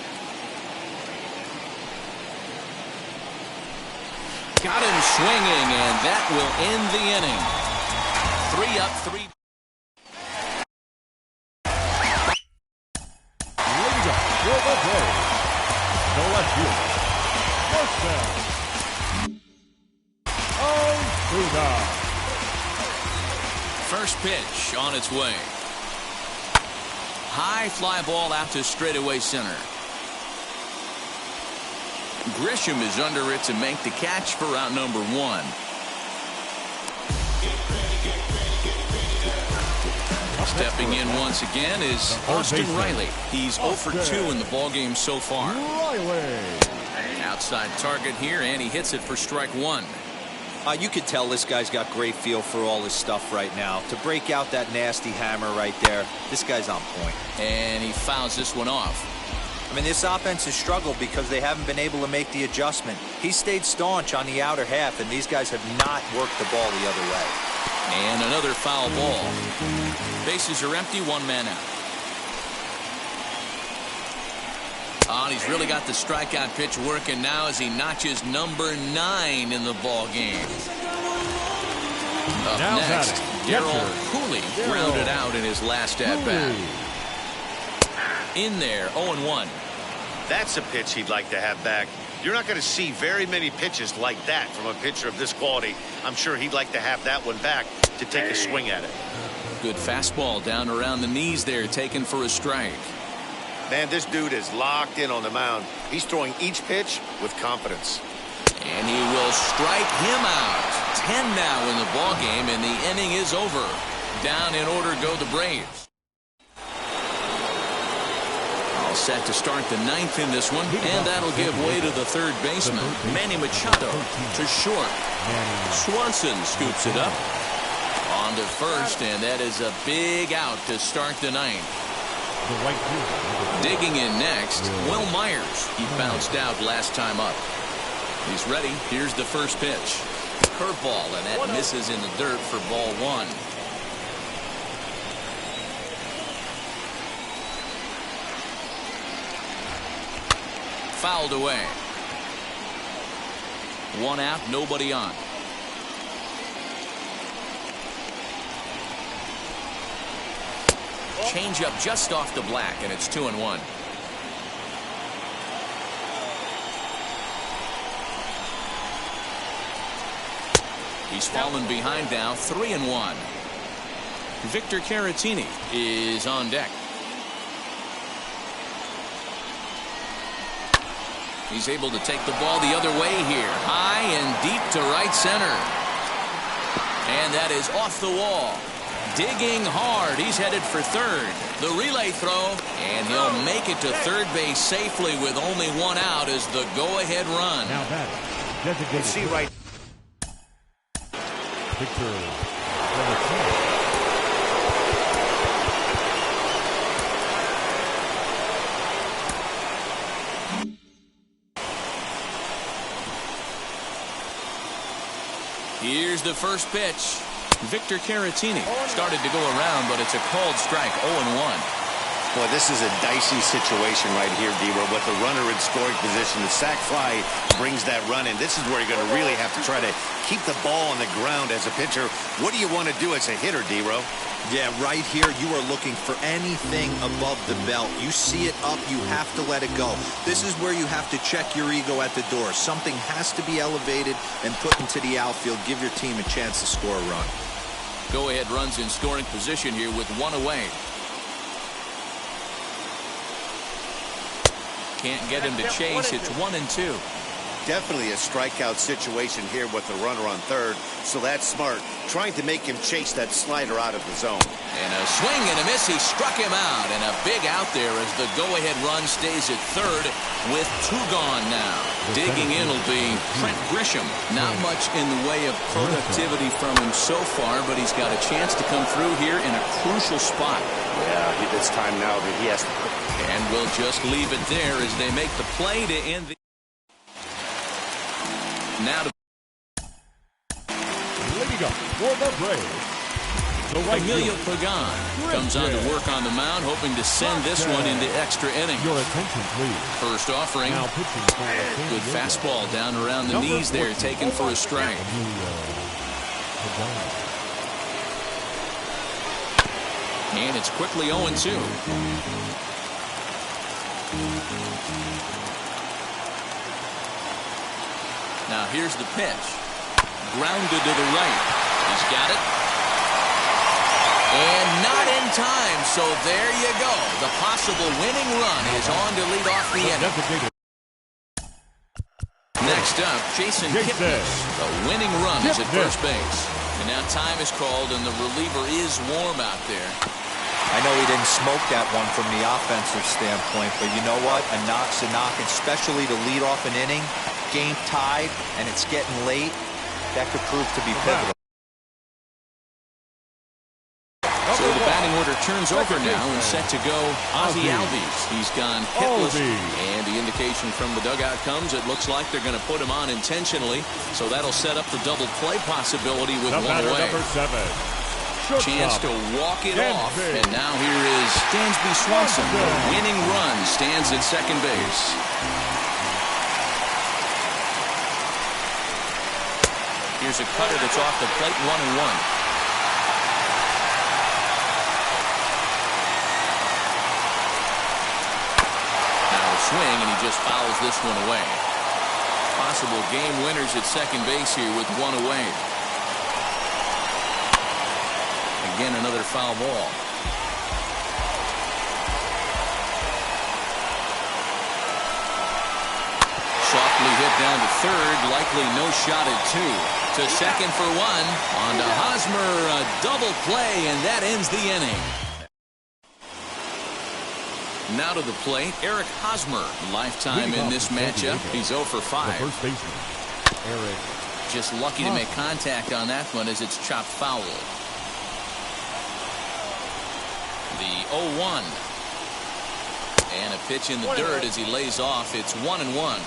Speaker 1: Got him swinging, and that will end the inning. 3 up, 3.
Speaker 4: The left fielder, first down, Ozuna.
Speaker 1: First pitch on its way. High fly ball out to straightaway center. Grisham is under it to make the catch for out number 1. Stepping in once again is Austin Riley. He's 0 for 2 in the ballgame so far. Outside target here, and he hits it for strike 1.
Speaker 2: You could tell this guy's got great feel for all his stuff right now. To break out that nasty hammer right there, this guy's on point.
Speaker 1: And he fouls this one off.
Speaker 2: I mean, this offense has struggled because they haven't been able to make the adjustment. He stayed staunch on the outer half, and these guys have not worked the ball the other way.
Speaker 1: And another foul ball. Bases are empty, 1 man out. Oh, and he's really got the strikeout pitch working now as he notches number 9 in the ball game. Up next, Darryl Cooley grounded out in his last at-bat. In there, 0-1.
Speaker 3: That's a pitch he'd like to have back. You're not going to see very many pitches like that from a pitcher of this quality. I'm sure he'd like to have that one back to take a swing at it.
Speaker 1: Good fastball down around the knees there, taken for a strike.
Speaker 3: Man, this dude is locked in on the mound. He's throwing each pitch with confidence.
Speaker 1: And he will strike him out. 10 now in the ball game, and the inning is over. Down in order go the Braves. All set to start the 9th in this one, and that'll give way to the third baseman, Manny Machado, to short. Swanson scoops it up. On to first, and that is a big out to start the 9th. Digging in next, Will Myers. He bounced out last time up. He's ready. Here's the first pitch. Curveball, and that misses in the dirt for ball 1. Fouled away. 1 out, nobody on. Change up just off the black, and it's 2-1. He's fallen behind now, 3-1. Victor Caratini is on deck. He's able to take the ball the other way here. High and deep to right center. And that is off the wall. Digging hard. He's headed for third. The relay throw. And he'll make it to third base safely with only 1 out as the go-ahead run.
Speaker 4: Now that designated.
Speaker 3: See right.
Speaker 4: Victor.
Speaker 1: Here's the first pitch. Victor Caratini started to go around, but it's a called strike. 0-1.
Speaker 3: Boy, this is a dicey situation right here, D-Row. With the runner in scoring position, the sac fly brings that run in. This is where you're going to really have to try to keep the ball on the ground as a pitcher. What do you want to do as a hitter, D-Row?
Speaker 2: Yeah, right here, you are looking for anything above the belt. You see it up, you have to let it go. This is where you have to check your ego at the door. Something has to be elevated and put into the outfield. Give your team a chance to score a run.
Speaker 1: Go-ahead runs in scoring position here with 1 away. Can't get him to chase. It's 1-2.
Speaker 3: Definitely a strikeout situation here with the runner on third, so that's smart. Trying to make him chase that slider out of the zone.
Speaker 1: And a swing and a miss. He struck him out, and a big out there as the go-ahead run stays at third with 2 gone now. Digging in will be Trent Grisham. Not much in the way of productivity from him so far, but he's got a chance to come through here in a crucial spot.
Speaker 3: Yeah, it's time now that he has to.
Speaker 1: And we'll just leave it there as they make the play to end the. Now to
Speaker 4: leading up for the Braves.
Speaker 1: Emilio Pagan comes on to work on the mound, hoping to send this one into extra innings.
Speaker 4: Your attention, please.
Speaker 1: First offering.
Speaker 4: Now pitching for
Speaker 1: Good fastball down around the knees there, taken for a strike. And it's quickly 0-2. Now here's the pitch. Grounded to the right. He's got it. And not in time, so there you go. The possible winning run is on to lead off the inning. Next up, Jason Kipnis. The winning run is at first base. And now time is called, and the reliever is warm out there.
Speaker 2: I know he didn't smoke that one from the offensive standpoint, but you know what? A knock's a knock, especially to lead off an inning. Game tied, and it's getting late. That could prove to be pivotal.
Speaker 1: So the batting order turns over now and set to go Ozzie Albies. He's gone hitless, and the indication from the dugout comes it looks like they're going to put him on intentionally, so that'll set up the double play possibility with 1 away.
Speaker 4: Number 7.
Speaker 1: Chance to walk it off, and now here is Dansby Swanson. The winning run stands at second base. Here's a cutter that's off the plate, 1-1. Swing, and he just fouls this one away. Possible game winners at second base here with 1 away. Again, another foul ball. Softly hit down to third, likely no shot at 2. To second for 1. On to Hosmer, a double play, and that ends the inning. Now to the plate, Eric Hosmer. Lifetime in this matchup. He's 0 for 5.
Speaker 4: The first baseman, Eric.
Speaker 1: Just lucky to make contact on that one as it's chopped foul. The 0-1. And a pitch in the dirt as he lays off. It's 1-1.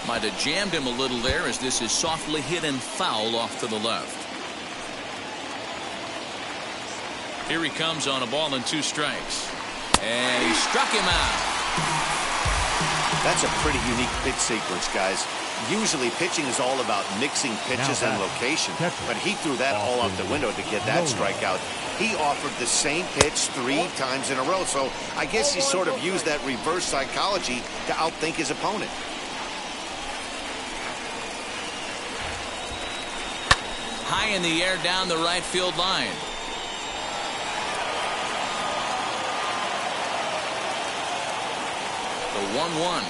Speaker 1: Might have jammed him a little there as this is softly hit and foul off to the left. Here he comes on a ball and 2 strikes. And he struck him out.
Speaker 3: That's a pretty unique pitch sequence, guys. Usually pitching is all about mixing pitches and location, but he threw that all out the window to get that strikeout. He offered the same pitch 3 times in a row, so I guess he sort of used that reverse psychology to outthink his opponent.
Speaker 1: High in the air down the right field line. The 1-1.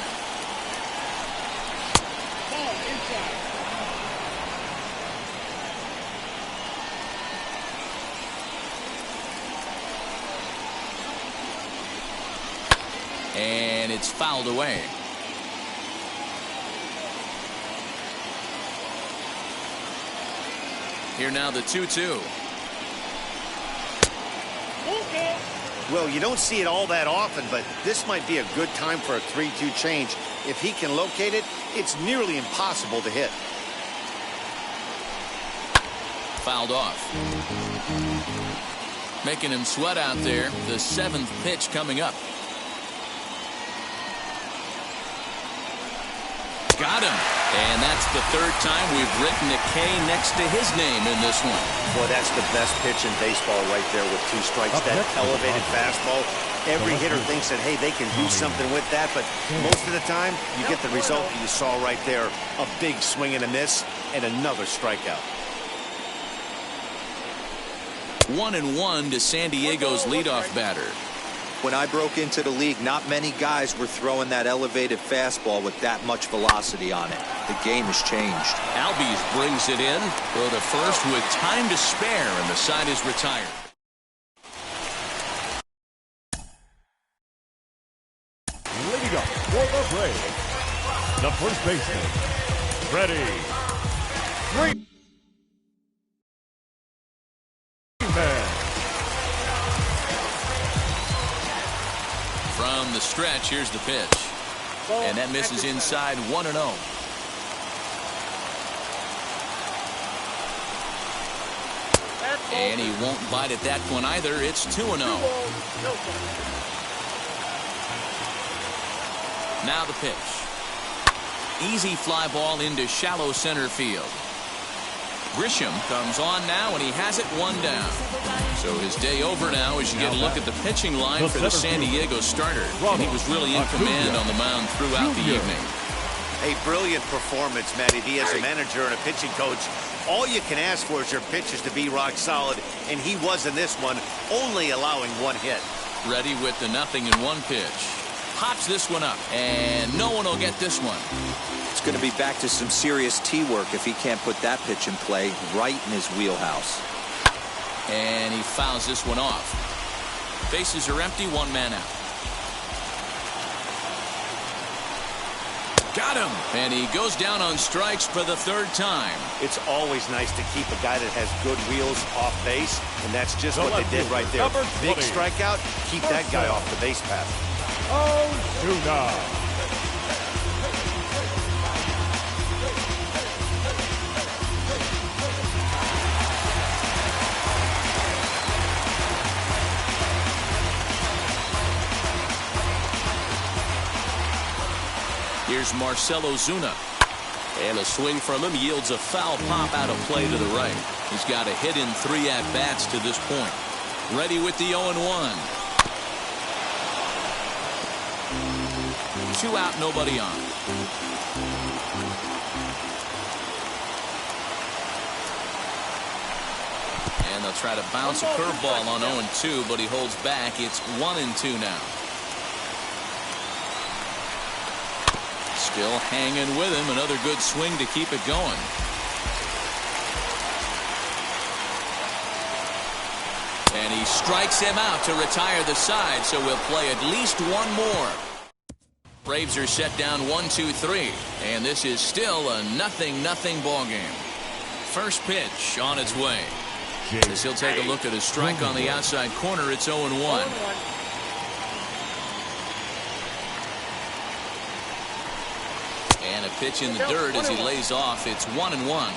Speaker 1: And it's fouled away. Here now the 2-2.
Speaker 3: Well, you don't see it all that often, but this might be a good time for a 3-2 change. If he can locate it, it's nearly impossible to hit.
Speaker 1: Fouled off. Making him sweat out there. The 7th pitch coming up. Got him. And that's the 3rd time we've written a K next to his name in this one.
Speaker 3: Boy, that's the best pitch in baseball right there with 2 strikes. That elevated fastball. Every hitter thinks that, hey, they can do something with that, but most of the time, you get the result that you saw right there. A big swing and a miss, and another strikeout.
Speaker 1: 1-1 to San Diego's leadoff batter.
Speaker 2: When I broke into the league, not many guys were throwing that elevated fastball with that much velocity on it. The game has changed.
Speaker 1: Albies brings it in. Go to first with time to spare, and the side is retired.
Speaker 4: Leading up for the Braves, the first baseman, Freddie Freeman.
Speaker 1: From the stretch, here's the pitch. And that misses inside 1-0. And he won't bite at that one either. It's 2-0. Now the pitch. Easy fly ball into shallow center field. Grisham comes on now, and he has it 1 down. So his day over now as you get a look at the pitching line for the San Diego starter. And he was really in command on the mound throughout the evening.
Speaker 3: A brilliant performance, Matty D, as a manager and a pitching coach. All you can ask for is your pitchers to be rock solid, and he was in this one, only allowing 1 hit.
Speaker 1: Ready with the 0-1 pitch. Pops this one up, and no one will get this one.
Speaker 2: It's going to be back to some serious tee work if he can't put that pitch in play right in his wheelhouse.
Speaker 1: And he fouls this one off. Bases are empty, 1 man out. Got him. And he goes down on strikes for the 3rd time.
Speaker 3: It's always nice to keep a guy that has good wheels off base, and that's just what they did right there. Big strikeout, keep that guy off the base path.
Speaker 4: Ozuna.
Speaker 1: Here's Marcell Ozuna. And a swing from him yields a foul pop out of play to the right. He's got a hit in 3 at-bats to this point. Ready with the 0-1. 2 out, nobody on. And they'll try to bounce a curveball on 0-2, but he holds back. It's 1-2 now. Still hanging with him. Another good swing to keep it going. And he strikes him out to retire the side, so we'll play at least 1 more. Braves are set down 1-2-3, and this is still a 0-0 ball game. First pitch on its way. As he'll take a look at a strike on the outside corner, it's 0-1. And a pitch in the dirt as he lays off. It's 1-1.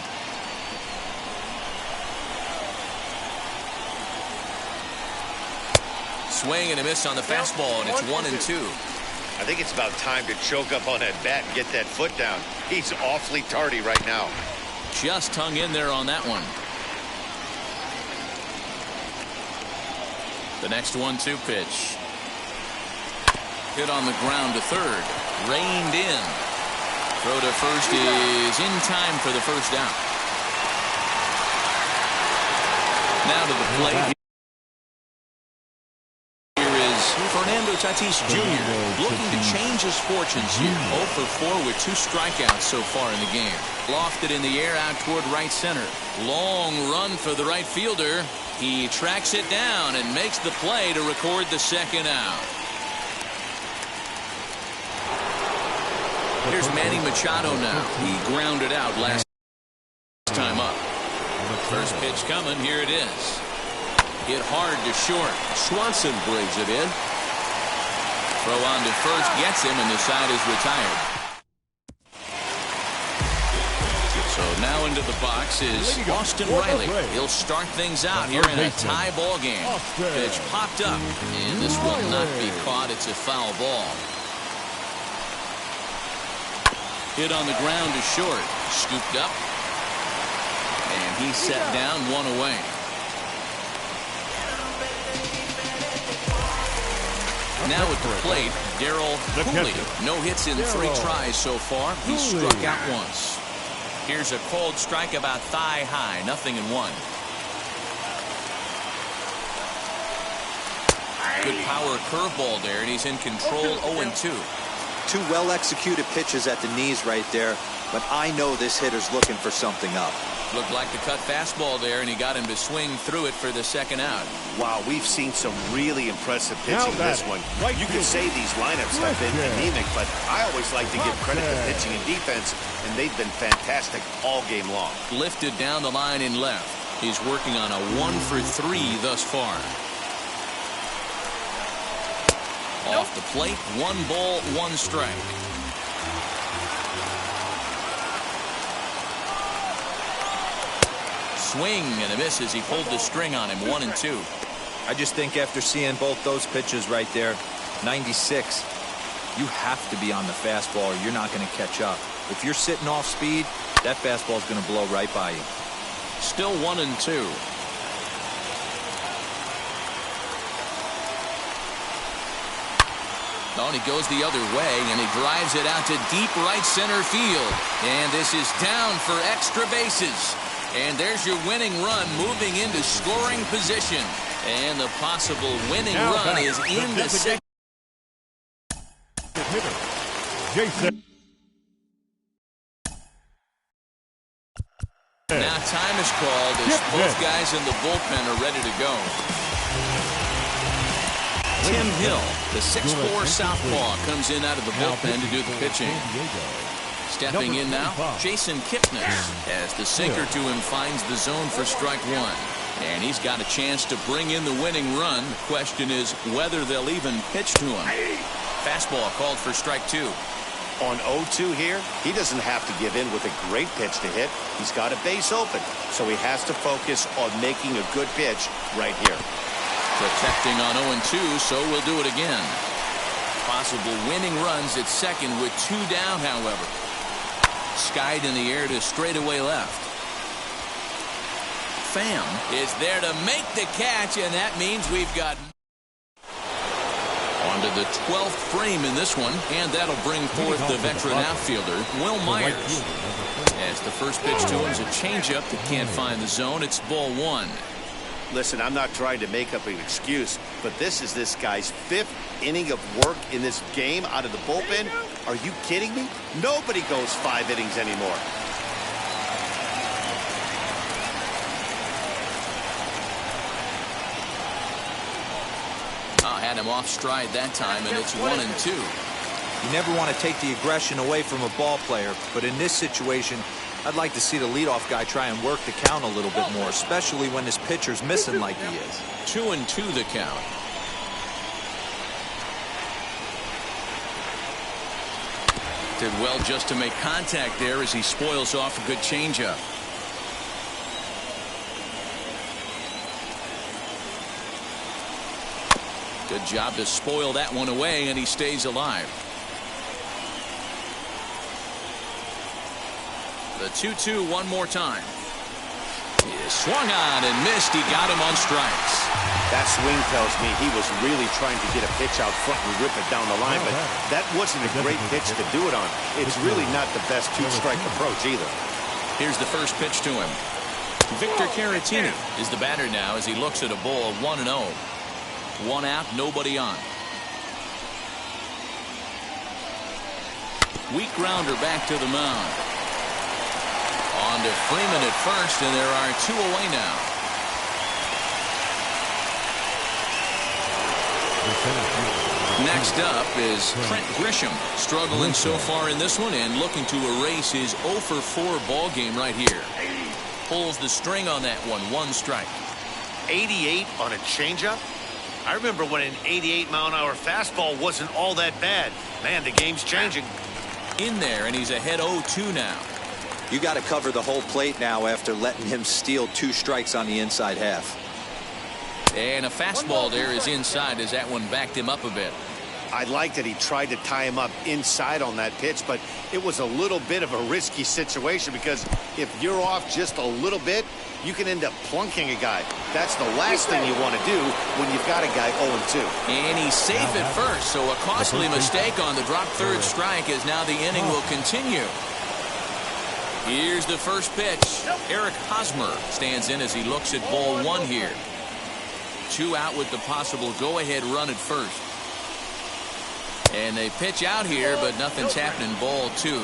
Speaker 1: swing and a miss on the fastball, and it's 1-2.
Speaker 3: I think it's about time to choke up on that bat and get that foot down. He's awfully tardy right now.
Speaker 1: Just hung in there on that one. The next 1-2 pitch. Hit on the ground to third. Reined in. Throw to first is in time for the first out. Now to the plate. Here is Fernando Tatis Jr. looking to change his fortunes here. 0 for 4 with 2 strikeouts so far in the game. Lofted in the air out toward right center. Long run for the right fielder. He tracks it down and makes the play to record the second out. Here's Manny Machado now. He grounded out last time up. First pitch coming. Here it is. Hit hard to short. Swanson brings it in. Throw on to first. Gets him, and the side is retired. So now into the box is Austin Riley. He'll start things out here in a tie ball game. Pitch popped up, and this will not be caught. It's a foul ball. Hit on the ground to short. Scooped up. And he's set down, 1 away. Now at the plate, Darryl Cooley. No hits in 3 tries so far. He struck out once. Here's a cold strike about thigh high. 0-1. Good power curveball there, and he's in control. 0-2.
Speaker 2: 2 well-executed pitches at the knees right there, but I know this hitter's looking for something up.
Speaker 1: Looked like the cut fastball there, and he got him to swing through it for the second out.
Speaker 3: Wow, we've seen some really impressive pitching this one. You could say these lineups have been anemic, but I always like to give credit to pitching and defense, and they've been fantastic all game long. Lifted down the line in left. He's working on a 1 for 3 thus far. Off the plate, 1 ball, 1 strike. Swing and a miss as he pulled the string on him. 1-2.
Speaker 2: I just think after seeing both those pitches right there, 96, you have to be on the fastball or you're not going to catch up. If you're sitting off speed, that fastball is going to blow right by you.
Speaker 1: Still 1-2. Oh, and he goes the other way, and he drives it out to deep right center field. And this is down for extra bases. And there's your winning run moving into scoring position. And the possible winning run is in the second. Now time is called as both guys in the bullpen are ready to go. Tim Hill, the 6'4" southpaw, comes in out of the bullpen to do the pitching. Stepping in now, Jason Kipnis, as the sinker to him finds the zone for strike 1. And he's got a chance to bring in the winning run. The question is whether they'll even pitch to him. Fastball called for strike 2.
Speaker 3: On 0-2 here, he doesn't have to give in with a great pitch to hit. He's got a base open, so he has to focus on making a good pitch right here.
Speaker 1: Protecting on 0-2, so we'll do it again. Possible winning runs at second with 2 down, however. Skied in the air to straightaway left. Pham is there to make the catch, and that means we've got onto the 12th frame in this one, and that'll bring forth the veteran outfielder, Will Myers. As the first pitch to him is a changeup that can't find the zone. It's ball 1.
Speaker 3: Listen, I'm not trying to make up an excuse, but this is this guy's 5th inning of work in this game out of the bullpen. Are you kidding me? Nobody goes 5 innings anymore.
Speaker 1: Had him off stride that time, and it's 1-2.
Speaker 2: You never want to take the aggression away from a ball player, but in this situation, I'd like to see the leadoff guy try and work the count a little bit more, especially when his pitcher's missing like he is.
Speaker 1: 2-2 the count. Did well just to make contact there as he spoils off a good changeup. Good job to spoil that one away, and he stays alive. The 2-2 one more time. He swung on and missed. He got him on strikes.
Speaker 3: That swing tells me he was really trying to get a pitch out front and rip it down the line, but that wasn't a great pitch to do it on. It's really not the best two-strike approach either.
Speaker 1: Here's the first pitch to him. Victor Caratini is the batter now as he looks at a ball 1-0. 1 out, nobody on. Weak grounder back to the mound. On to Freeman at first, and there are 2 away now. Next up is Trent Grisham, struggling so far in this one and looking to erase his 0-for-4 ball game right here. Pulls the string on that one. 1 strike.
Speaker 3: 88 on a changeup? I remember when an 88-mile-an-hour fastball wasn't all that bad. Man, the game's changing.
Speaker 1: In there, and he's ahead 0-2 now.
Speaker 2: You got to cover the whole plate now after letting him steal 2 strikes on the inside half.
Speaker 1: And a fastball there is inside as that one backed him up a bit.
Speaker 3: I like that he tried to tie him up inside on that pitch, but it was a little bit of a risky situation because if you're off just a little bit, you can end up plunking a guy. That's the last thing you want to do when you've got a guy 0-2.
Speaker 1: And he's safe at first, so a costly mistake on the drop third strike as now the inning will continue. Here's the first pitch. Eric Hosmer stands in as he looks at ball 1 here. 2 out with the possible go-ahead run at first. And they pitch out here, but nothing's happening. Ball 2.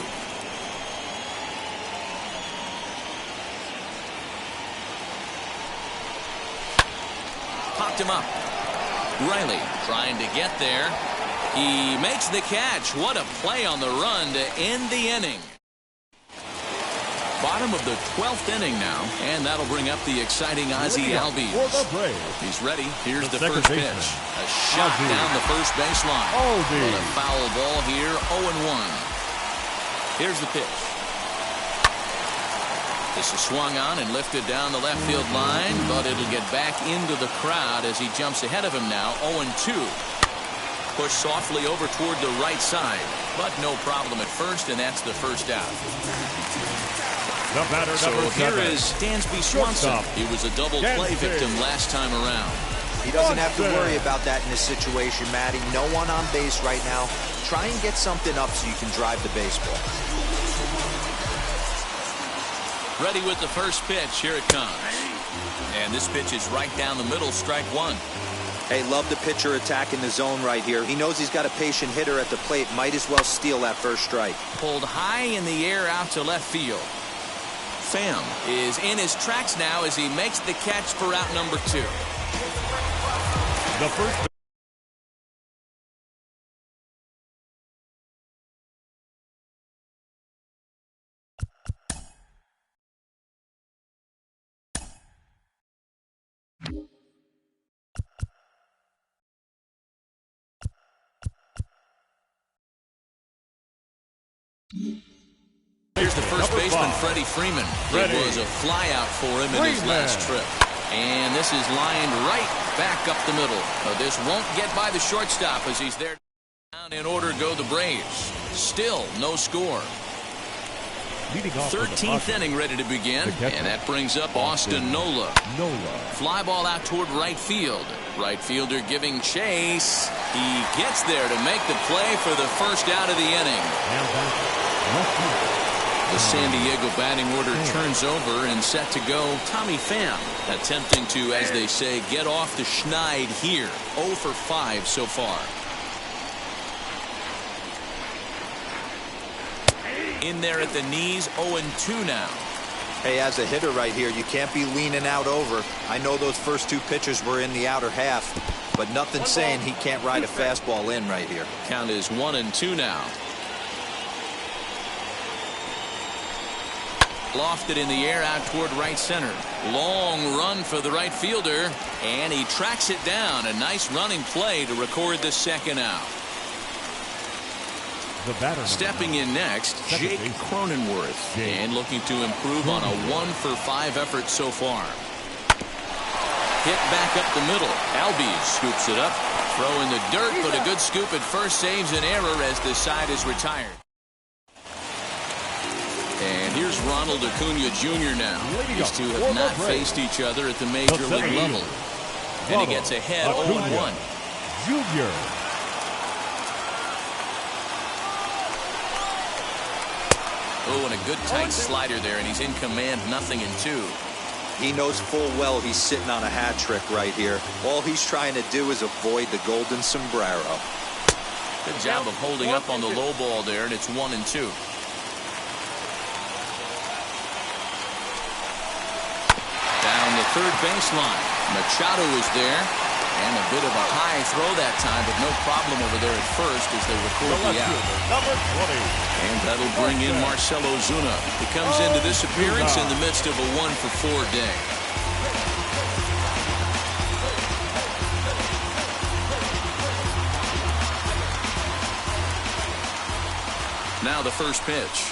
Speaker 1: Popped him up. Riley trying to get there. He makes the catch. What a play on the run to end the inning. Bottom of the 12th inning now, and that'll bring up the exciting Ozzie Albies. He's ready. Here's the first pitch. A shot down the first baseline. But a foul ball here, 0-1. Here's the pitch. This is swung on and lifted down the left field line, but it'll get back into the crowd as he jumps ahead of him now, 0-2. Pushed softly over toward the right side, but no problem at first, and that's the first out. So here is Dansby Swanson. He was a double play victim last time around.
Speaker 2: He doesn't have to worry about that in this situation, Matty. No one on base right now. Try and get something up so you can drive the baseball.
Speaker 1: Ready with the first pitch. Here it comes. And this pitch is right down the middle, strike 1.
Speaker 2: Hey, love the pitcher attacking the zone right here. He knows he's got a patient hitter at the plate. Might as well steal that first strike.
Speaker 1: Pulled high in the air out to left field. Pham is in his tracks now as he makes the catch for out number 2.
Speaker 4: The first.
Speaker 1: Here's the first baseman, Freddie Freeman. It was a flyout for him in his last trip. And this is lined right back up the middle. This won't get by the shortstop as he's there. Down in order go the Braves. Still no score. 13th inning ready to begin. And that brings up Austin Nola. Fly ball out toward right field. Right fielder giving chase. He gets there to make the play for the first out of the inning. The San Diego batting order turns over and set to go. Tommy Pham attempting to, as they say, get off the schneid here. 0 for 5 so far. In there at the knees, 0-2 now.
Speaker 2: Hey, as a hitter right here, you can't be leaning out over. I know those first 2 pitches were in the outer half, but nothing saying he can't ride a fastball in right here.
Speaker 1: Count is 1-2 now. Lofted in the air out toward right center. Long run for the right fielder, and he tracks it down. A nice running play to record the second out. Stepping in next, Jake Cronenworth, and looking to improve on a 1 for 5 effort so far. Hit back up the middle. Albies scoops it up Throw in the dirt, but a good scoop at first saves an error as the side is retired. And here's Ronald Acuna Jr. now. These two have not faced each other at the major league level. And he gets ahead 0-1.
Speaker 4: Junior.
Speaker 1: Oh, and a good tight slider there, and he's in command, 0-2.
Speaker 2: He knows full well he's sitting on a hat trick right here. All he's trying to do is avoid the golden sombrero.
Speaker 1: Good job of holding up on the low ball there, and it's 1-2. Down the third baseline. Machado is there. And a bit of a high throw that time, but no problem over there at first as they record the out.
Speaker 4: Number 20.
Speaker 1: And that'll bring in Marcell Ozuna. He comes into this appearance in the midst of a 1-for-4 day. Now the first pitch.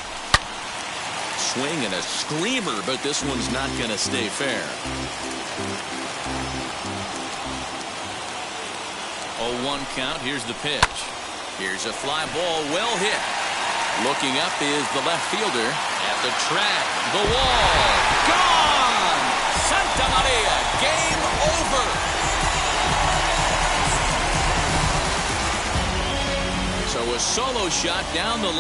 Speaker 1: Swing and a screamer, but this one's not going to stay fair. 0-1 count. Here's the pitch. Here's a fly ball, well hit. Looking up is the left fielder at the track. The wall. Gone! Santa Maria. Game over. So a solo shot down the line.